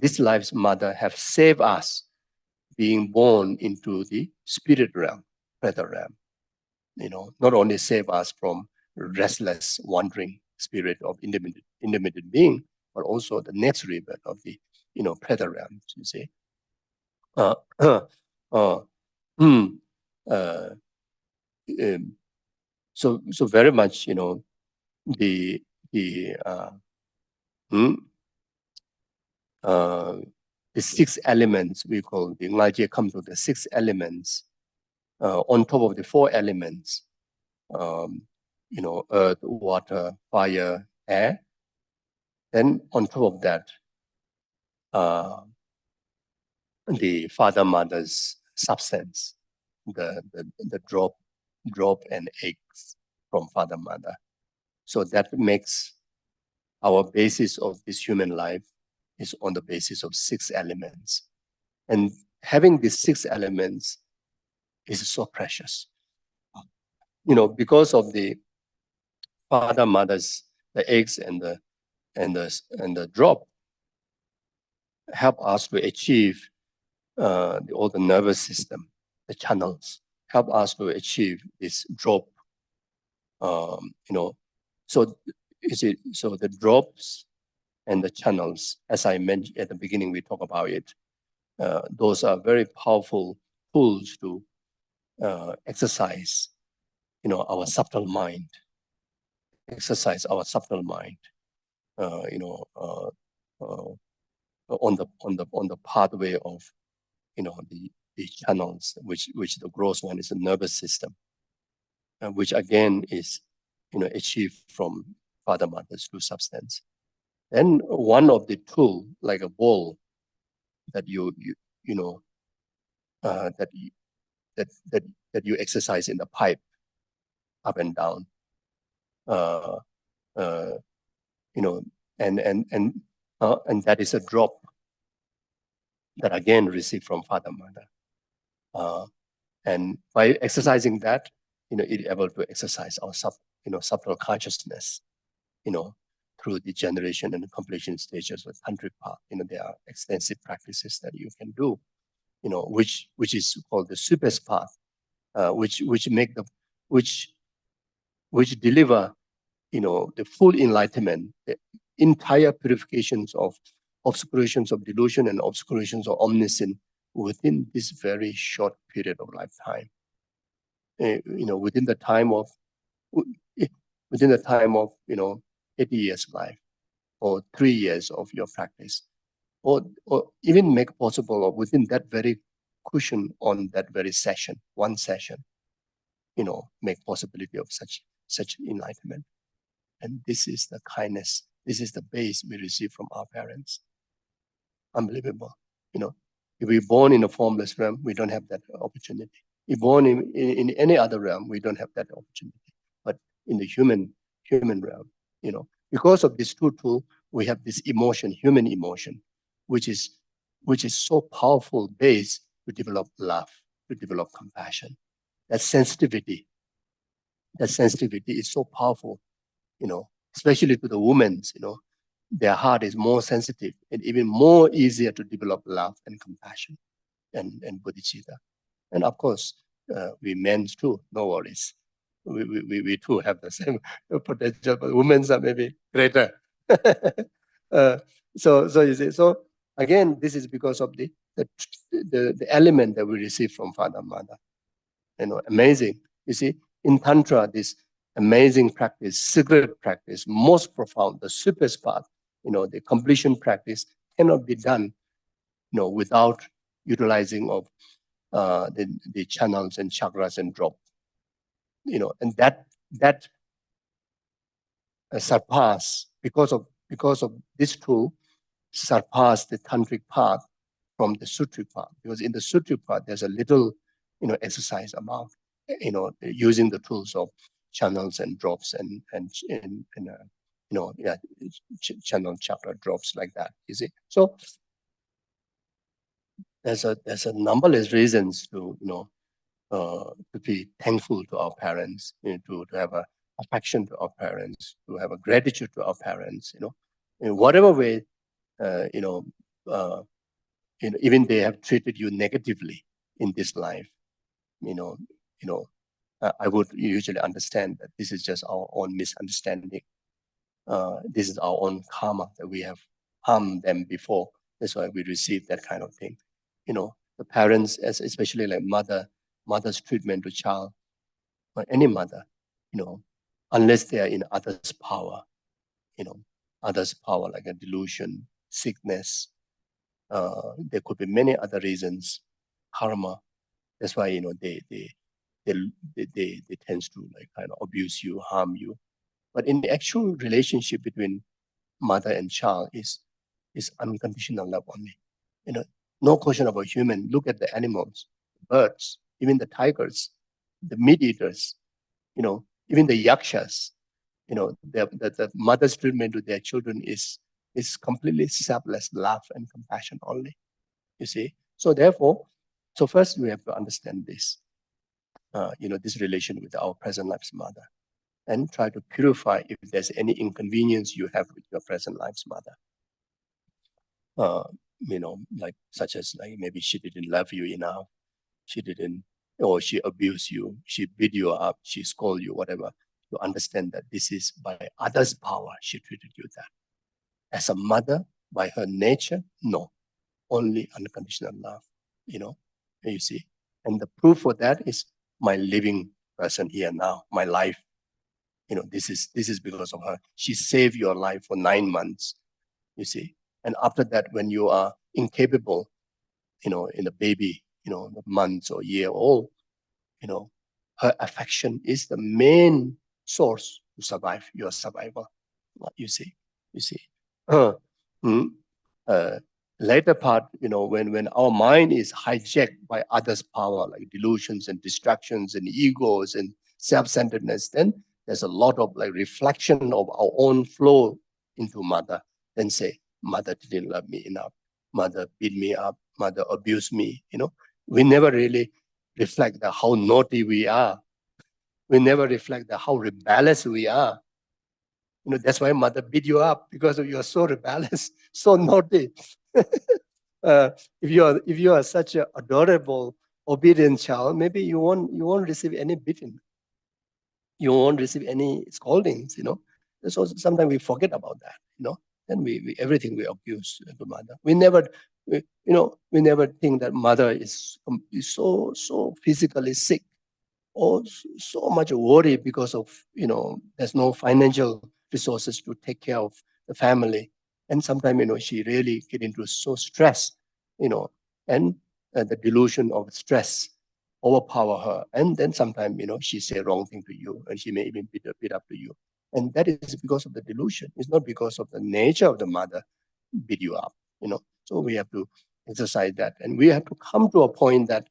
this life's mother have saved us being born into the spirit realm, preta realm, not only save us from restless wandering spirit of intermediate being, but also the next rebirth of the preta realm, you see. uh, uh, mm, uh, so very much, the mm, the 6 elements we call the Ngajie come to the 6 elements on top of the 4 elements, earth, water, fire, air. Then on top of that, the father mother's substance, the drop and eggs from father mother. So that makes our basis of this human life is on the basis of 6 elements. And having these 6 elements is so precious. Because of the father mother's, the eggs and the drop help us to achieve all the nervous system, the channels, help us to achieve this drop. So you see, so the drops and the channels, as I mentioned at the beginning, we talk about it. Those are very powerful tools to exercise, our subtle mind. Exercise our subtle mind. On the pathway of, the channels, which the gross one is the nervous system, which again is, achieved from father mother's true substance. Then one of the tool, like a ball, that you know that you exercise in the pipe, up and down, and that is a drop that again received from father mother. And by exercising that, it able to exercise our subtle consciousness, through the generation and the completion stages of tantric path. There are extensive practices that you can do, which is called the super path, which deliver, the full enlightenment, the entire purifications of obscurations of delusion and obscurations of omniscience within this very short period of lifetime. Within the time of 80 years of life, or 3 years of your practice, or even make possible, or within that very cushion on that very session, one session, make possibility of such enlightenment. And this is the kindness, this is the base we receive from our parents. Unbelievable. If we're born in a formless realm, we don't have that opportunity. If born in any other realm, we don't have that opportunity. But in the human realm, because of this two tool, we have this emotion, human emotion, which is so powerful base to develop love, to develop compassion. That sensitivity is so powerful, especially to the women, their heart is more sensitive and even more easier to develop love and compassion and bodhicitta. And of course, we men too, no worries. We too have the same potential, but women are maybe greater. So you see, so again, this is because of the element that we receive from father mother. Amazing. You see, in Tantra, this amazing practice, secret practice, most profound, the super path, the completion practice cannot be done, without utilizing of the channels and chakras and drop, and that surpass, because of this tool, surpass the tantric path from the sutric path. Because in the sutric path, there's a little, exercise amount, using the tools of channels and drops and channel chakra drops like that. You see, so there's a numberless reasons to be thankful to our parents, to have a affection to our parents, to have a gratitude to our parents, in whatever way, even they have treated you negatively in this life, I would usually understand that this is just our own misunderstanding. This is our own karma, that we have harmed them before. That's why we receive that kind of thing. The parents, especially like mother's treatment to child, or any mother, unless they are in others' power, others' power like a delusion, sickness. There could be many other reasons, karma. That's why they tend to like kind of abuse you, harm you. But in the actual relationship between mother and child is unconditional love only. No question about human. Look at the animals, birds, even the tigers, the meat eaters, even the yakshas. The mother's treatment to their children is completely selfless love and compassion only. You see. So therefore, first we have to understand this. This relation with our present life's mother, and try to purify if there's any inconvenience you have with your present life's mother. Like such as like maybe she didn't love you enough, she didn't, or she abused you, she beat you up, she scolded you, whatever. to understand that this is by others' power she treated you that. As a mother, by her nature, no, only unconditional love, you see. And the proof for that is my living person here now, my life. This is because of her. She saved your life for 9 months, you see. And after that, when you are incapable, in a baby, months or year old, her affection is the main source to survive your survival. You see. Later part, when our mind is hijacked by others' power, like delusions and distractions and egos and self-centeredness, then there's a lot of reflection of our own flow into mother. Then say, mother didn't love me enough. Mother beat me up. Mother abused me. We never really reflect how naughty we are. We never reflect how rebellious we are. That's why mother beat you up, because you're so rebellious, so naughty. If you are such an adorable, obedient child, maybe you won't receive any beating. You won't receive any scoldings. So sometimes we forget about that. Then we everything we abuse the mother. We never think that mother is so physically sick, or so much worry because of there's no financial resources to take care of the family. And sometimes she really get into so stress, and the delusion of stress overpower her. And then sometimes she say wrong thing to you, and she may even beat up to you. And that is because of the delusion. It's not because of the nature of the mother beat you up. So we have to exercise that, and we have to come to a point that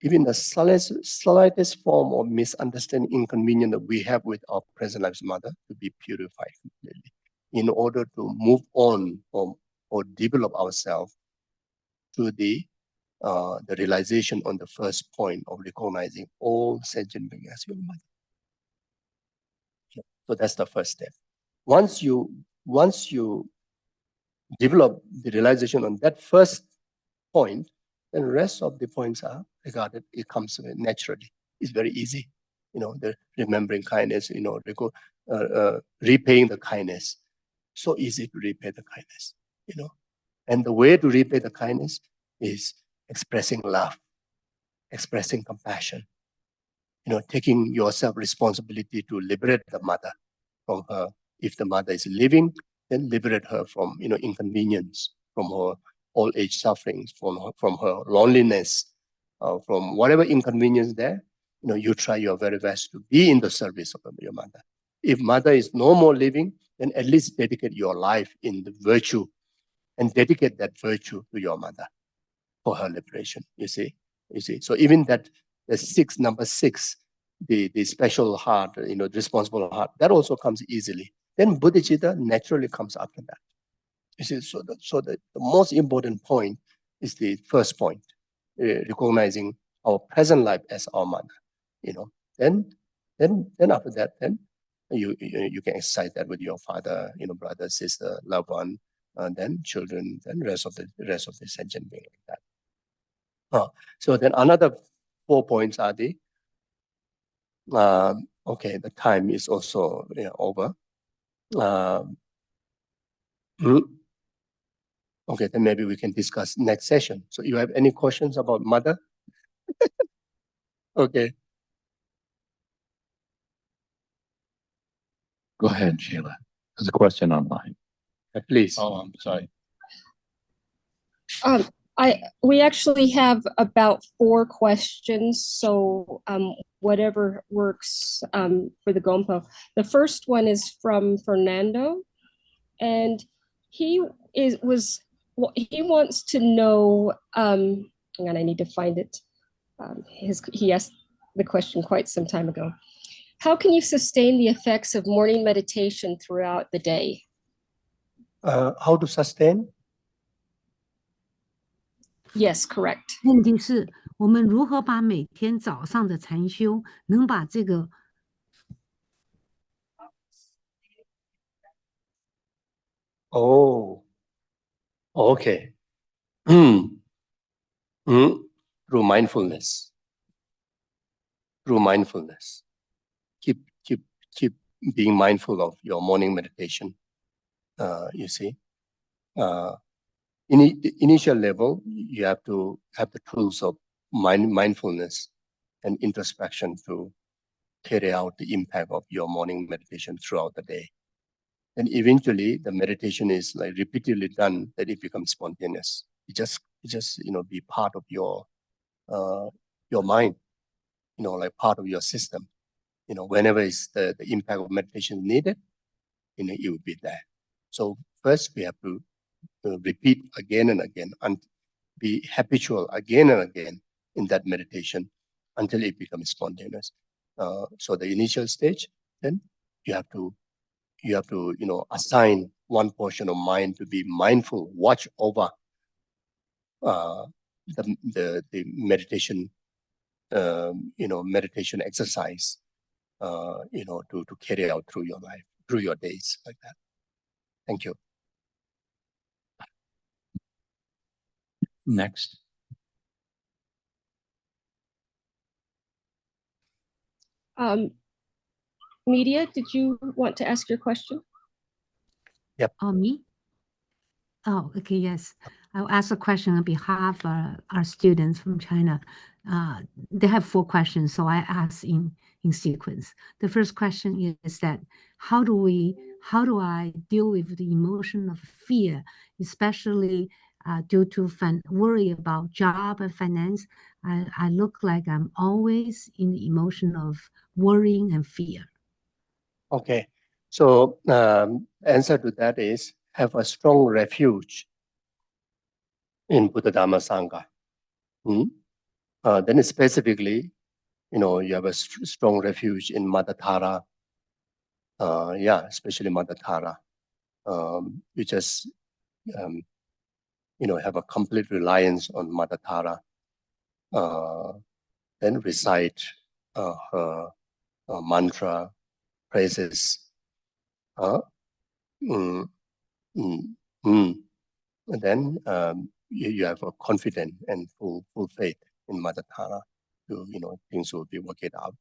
even the slightest form of misunderstanding, inconvenience that we have with our present life's mother to be purified completely, in order to move on or develop ourselves to the realization on the first point of recognizing all sentient beings as your mother. So that's the first step. Once you develop the realization on that first point, then the rest of the points are regarded, it comes naturally. It's very easy. The remembering kindness, repaying the kindness. So easy to repay the kindness, And the way to repay the kindness is expressing love, expressing compassion, taking yourself responsibility to liberate the mother from her. If the mother is living, then liberate her from, inconvenience, from her old age sufferings, from her loneliness, from whatever inconvenience there. You try your very best to be in the service of your mother. If mother is no more living, then at least dedicate your life in the virtue, and dedicate that virtue to your mother for her liberation. You see. So even that the number six, the special heart, the responsible heart, that also comes easily. Then bodhicitta naturally comes after that. You see, so the most important point is the first point, recognizing our present life as our mother. Then after that, then you can exercise that with your father, brother, sister, loved one, then children, then rest of the sentient being like that. So then another 4 points are the okay. The time is also over. Okay, then maybe we can discuss next session. So you have any questions about mother? Okay. Go ahead, Sheila. There's a question online. Please. Oh, I'm sorry. We actually have about 4 questions, so whatever works for the Gompo. The first one is from Fernando, and he wants to know. Hang on, I need to find it. He asked the question quite some time ago. How can you sustain the effects of morning meditation throughout the day? How to sustain? Yes, correct. 问题是我们如何把每天早上的禅修能把这个 Oh, okay. Through mindfulness. keep being mindful of your morning meditation. You see, in the initial level, you have to have the tools of mindfulness and introspection to carry out the impact of your morning meditation throughout the day. And eventually, the meditation is like repeatedly done that it becomes spontaneous. It just be part of your mind, like part of your system. Whenever is the impact of meditation needed, it will be there. So first we have to repeat again and again and be habitual again and again in that meditation until it becomes spontaneous. So the initial stage, then you have to assign one portion of mind to be mindful, watch over the meditation, meditation exercise, to carry out through your life, through your days, like that. Thank you. Next. Media, did you want to ask your question? Oh, me? Oh, okay, yes. I'll ask a question on behalf of our students from China. They have 4 questions, so I ask in sequence. The first question is that how do I deal with the emotion of fear, especially due to worry about job and finance? I look like I'm always in the emotion of worrying and fear. Okay, so answer to that is have a strong refuge in Buddha Dhamma Sangha. Then specifically, you have a strong refuge in Mother Tara. Especially Mother Tara. You just have a complete reliance on Mother Tara. Then recite her mantra, praises. And then you have a confident and full faith in Mother Tara. Things will be worked out.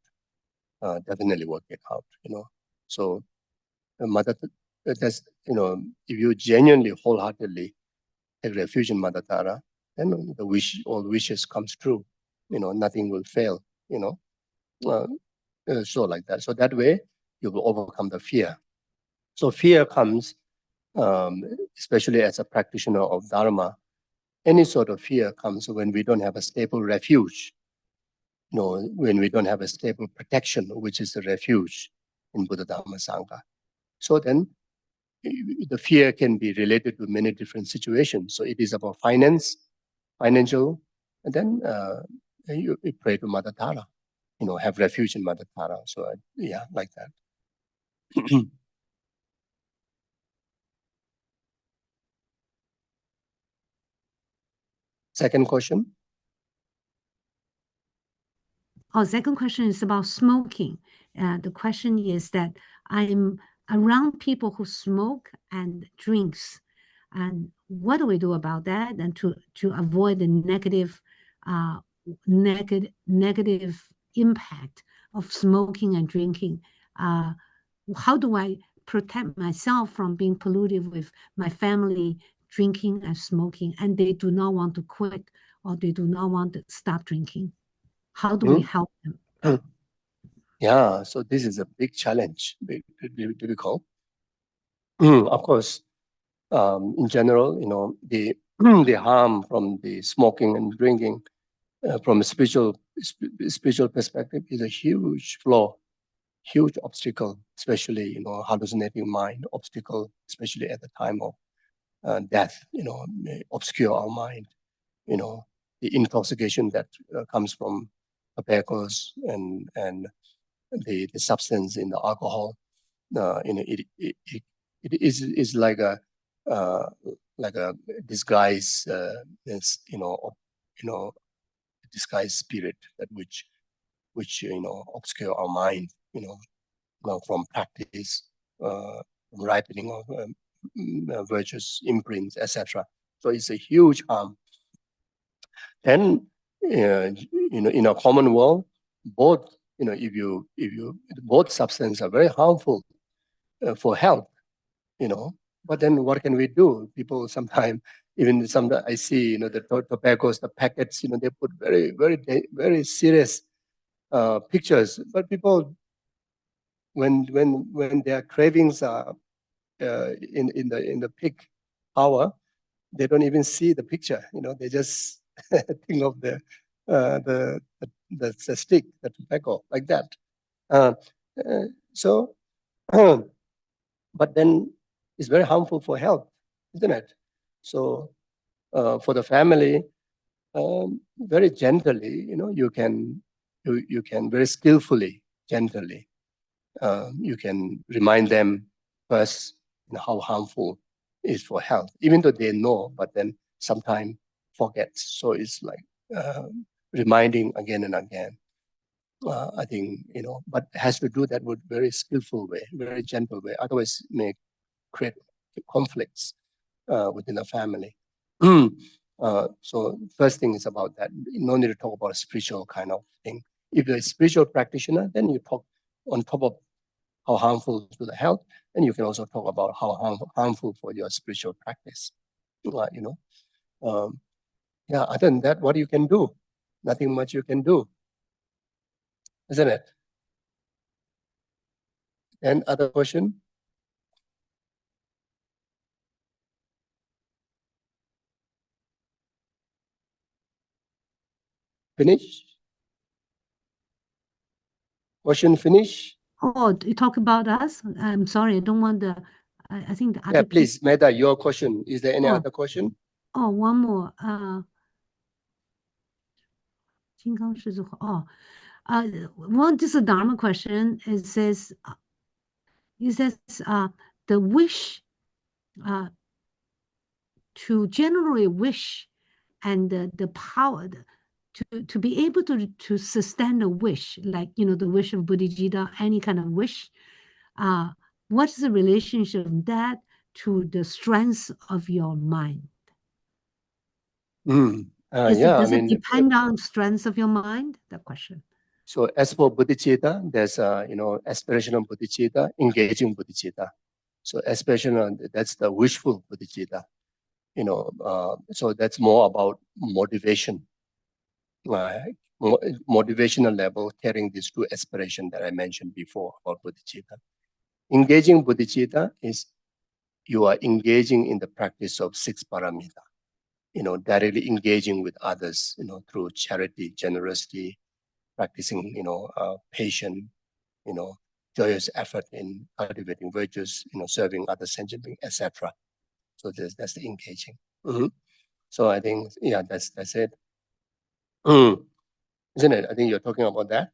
Definitely work it out. So Mother, that's if you genuinely, wholeheartedly take refuge in Mother Tara, then all wishes comes true. Nothing will fail. So like that. So that way you will overcome the fear. So fear comes, especially as a practitioner of Dharma. Any sort of fear comes when we don't have a stable refuge. When we don't have a stable protection, which is the refuge in Buddha Dhamma Sangha. So then the fear can be related to many different situations. So it is about financial, and then you pray to Mother Tara, have refuge in Mother Tara. So like that. Second question. Second question is about smoking. The question is that I'm around people who smoke and drinks, and what do we do about that? And to avoid the negative impact of smoking and drinking, how do I protect myself from being polluted with my family drinking and smoking, and they do not want to quit or they do not want to stop drinking? How do we help them? Yeah, so this is a big challenge, difficult. Of course, in general, the the harm from the smoking and drinking, from a spiritual perspective, is a huge flaw, huge obstacle, especially hallucinating mind obstacle, especially at the time of death. May obscure our mind. The intoxication that comes from tobaccos and the substance in the alcohol. It is like a disguise, disguise spirit that which obscure our mind, from practice, ripening of virtuous imprints, etc. So it's a huge harm. Then, in a common world, both if both substances are very harmful for health, but then what can we do? People sometimes, even sometimes I see, the tobaccos, the packets, they put very, very, very serious pictures. But people, when their cravings are in the peak hour, they don't even see the picture. They just think of the stick, the tobacco, like that. So, but then it's very harmful for health, isn't it? So, for the family, very gently, you can very skillfully, gently, you can remind them first how harmful it is for health, even though they know, but then sometimes forgets. So it's like reminding again and again. I think, but has to do that with very skillful way, very gentle way. Otherwise, may create conflicts within the family. So first thing is about that. No need to talk about a spiritual kind of thing. If you're a spiritual practitioner, then you talk on top of how harmful to the health, and you can also talk about how harmful for your spiritual practice. Yeah. Other than that, what you can do? Nothing much you can do, isn't it? And other question? Finish? Question finish? Oh, you talk about us? I'm sorry, I don't want I think the Yeah, other people. please, Meda, your question. Is there any other question? Oh, one more. 金刚狮子火. One, this is a Dharma question. It says, the wish to generate wish and the power to be able to sustain the wish, like, the wish of Bodhicitta, any kind of wish. What's the relationship of that to the strength of your mind? Does it depend on strength of your mind? The question. So as for bodhicitta, there's aspirational bodhicitta, engaging bodhicitta. So aspirational, that's the wishful bodhicitta. So that's more about motivation, motivational level, carrying these two aspirations that I mentioned before about bodhicitta. Engaging bodhicitta is you are engaging in the practice of 6 paramita. Directly engaging with others, through charity, generosity, practicing, patience, joyous effort in cultivating virtues, serving other sentient beings, etc. So that's the engaging. So I think, yeah, that's it. Isn't it? I think you're talking about that.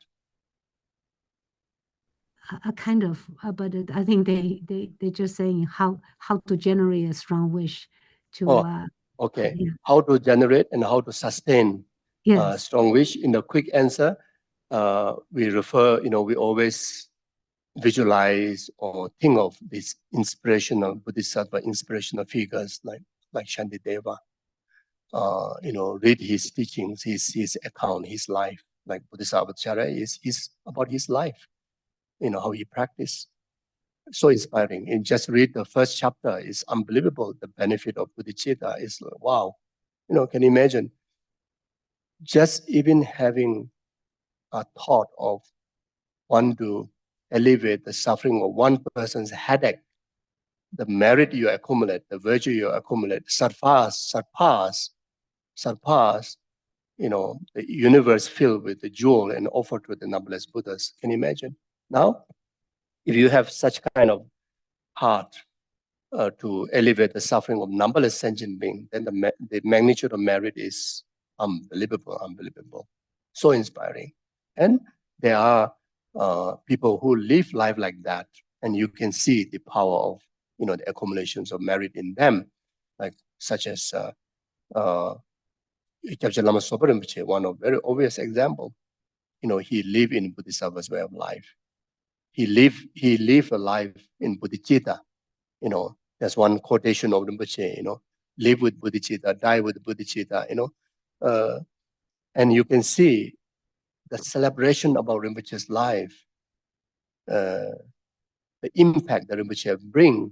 Kind of, but I think they're just saying how to generate a strong wish to. Okay. Yeah. How to generate and how to sustain strong wish. In the quick answer, we refer, we always visualize or think of these inspirational Bodhisattva, inspirational figures like Shantideva. Read his teachings, his account, his life. Like Bodhisattva is about his life. How he practiced. So inspiring. And just read the first chapter is unbelievable. The benefit of bodhicitta is wow. Can you imagine? Just even having a thought of want to alleviate the suffering of one person's headache, the merit you accumulate, the virtue you accumulate, surpass, the universe filled with the jewel and offered to the noblest Buddhas. Can you imagine? Now, if you have such kind of heart to elevate the suffering of numberless sentient beings, then the magnitude of merit is unbelievable, so inspiring. And there are people who live life like that, and you can see the power of the accumulations of merit in them, such as Lama Zopa Rinpoche, one of very obvious example. He lived in Bodhisattva's way of life. He lived a life in bodhicitta. There's one quotation of Rinpoche, live with bodhicitta, die with bodhicitta, and you can see the celebration about Rinpoche's life, the impact that Rinpoche bring,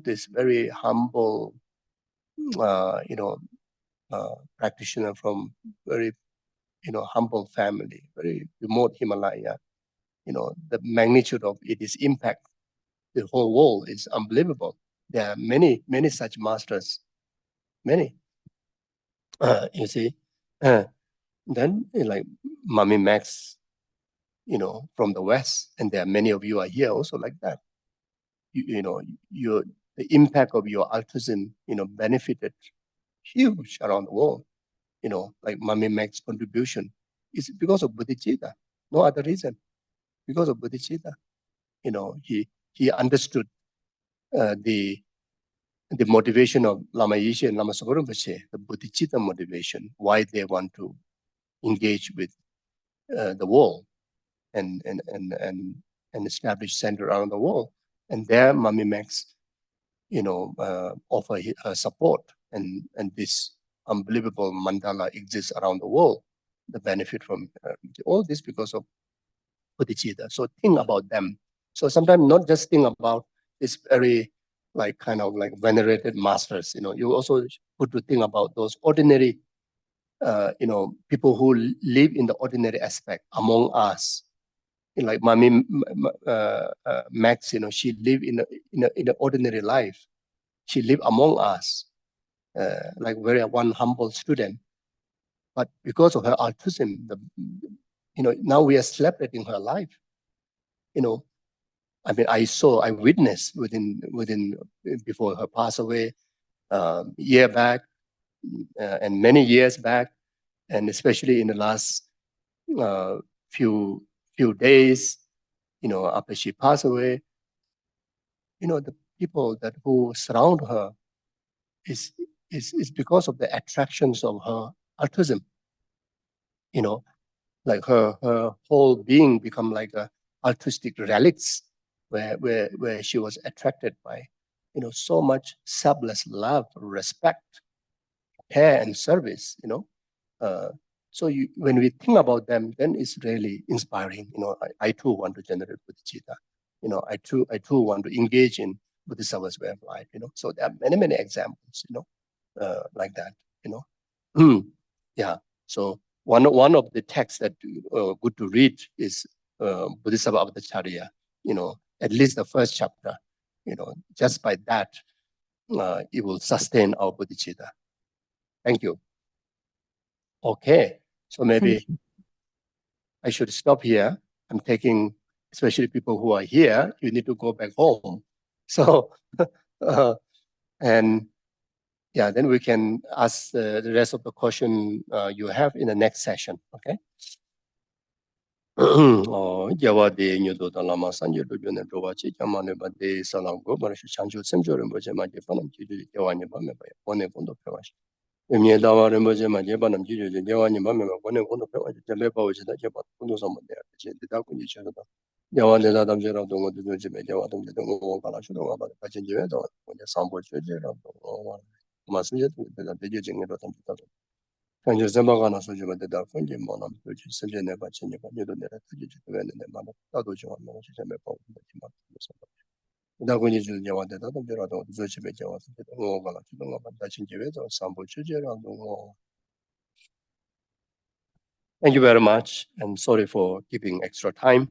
this very humble, practitioner from very, humble family, very remote Himalaya, the magnitude of its impact, the whole world is unbelievable. There are many, many such masters, many, you see. Then like Mummy Max, from the West, and there are many of you are here also like that. The impact of your altruism, benefited huge around the world. Like Mummy Max's contribution is because of Bodhicitta, no other reason. Because of Bodhicitta, he understood the motivation of Lama Yeshe and Lama Zopa Rinpoche, the Bodhicitta motivation, why they want to engage with the world and establish center around the world. And there, Mummy Max, offer her support, and this unbelievable mandala exists around the world. The benefit from all this because of Bodhicitta. So think about them. So sometimes not just think about this very kind of venerated masters. You also put to think about those ordinary, people who live in the ordinary aspect among us. Like Mummy Max, she lived in an ordinary life. She lived among us, like very one humble student. But because of her altruism, now we are celebrating her life. I mean, I witnessed within before her pass away, year back, and many years back, and especially in the last few days, after she passed away, the people who surround her is because of the attractions of her altruism. Like her whole being become like a altruistic relics, where she was attracted by, so much selfless love, respect, care, and service. So when we think about them, then it's really inspiring. I too want to generate bodhicitta. I too want to engage in Bodhisattva's way of life. So there are many examples. Like that. Yeah. So one of the texts that good to read is Bodhisattva Avadacharya. At least the first chapter. Just by that, it will sustain our bodhicitta. Thank you. Okay. So maybe Thank you. I should stop here. I'm taking, especially people who are here, you need to go back home. So, and yeah, then we can ask the rest of the question you have in the next session. Okay. Jawadi nyudo da lama sanje do jone rowachi jamane ba de salam go ba shi chanju semjo ren boje ma je panam ji ji jawani ba me ba one kondo pewashi. Emye dawa ren boje ma je panam ji ji jawani ba me ba one kondo pewashi. Jale ba oje da je ba kondo sama de je de da kunji che da. Jawani da dam je ra do ngo de je me jawa dum de ngo kala shu do ba ba je je da ko je sambo che je ra do ngo ma suje de je je ngo dam ta. kanjo zamba gana sojo ba de da fungi mo nam to ji sanje ne ba chen ne ba ne do ne ta ji ji de ne ma ba ta do ji wa mo ji me pa ba ji ma so ba da ko ni ji ne wa de da do ra do zo chi be ja wa so de ngo ga la ji ngo ba da chen ji we zo sam bo chi je ra do ngo. Thank you very much, and sorry for giving extra time.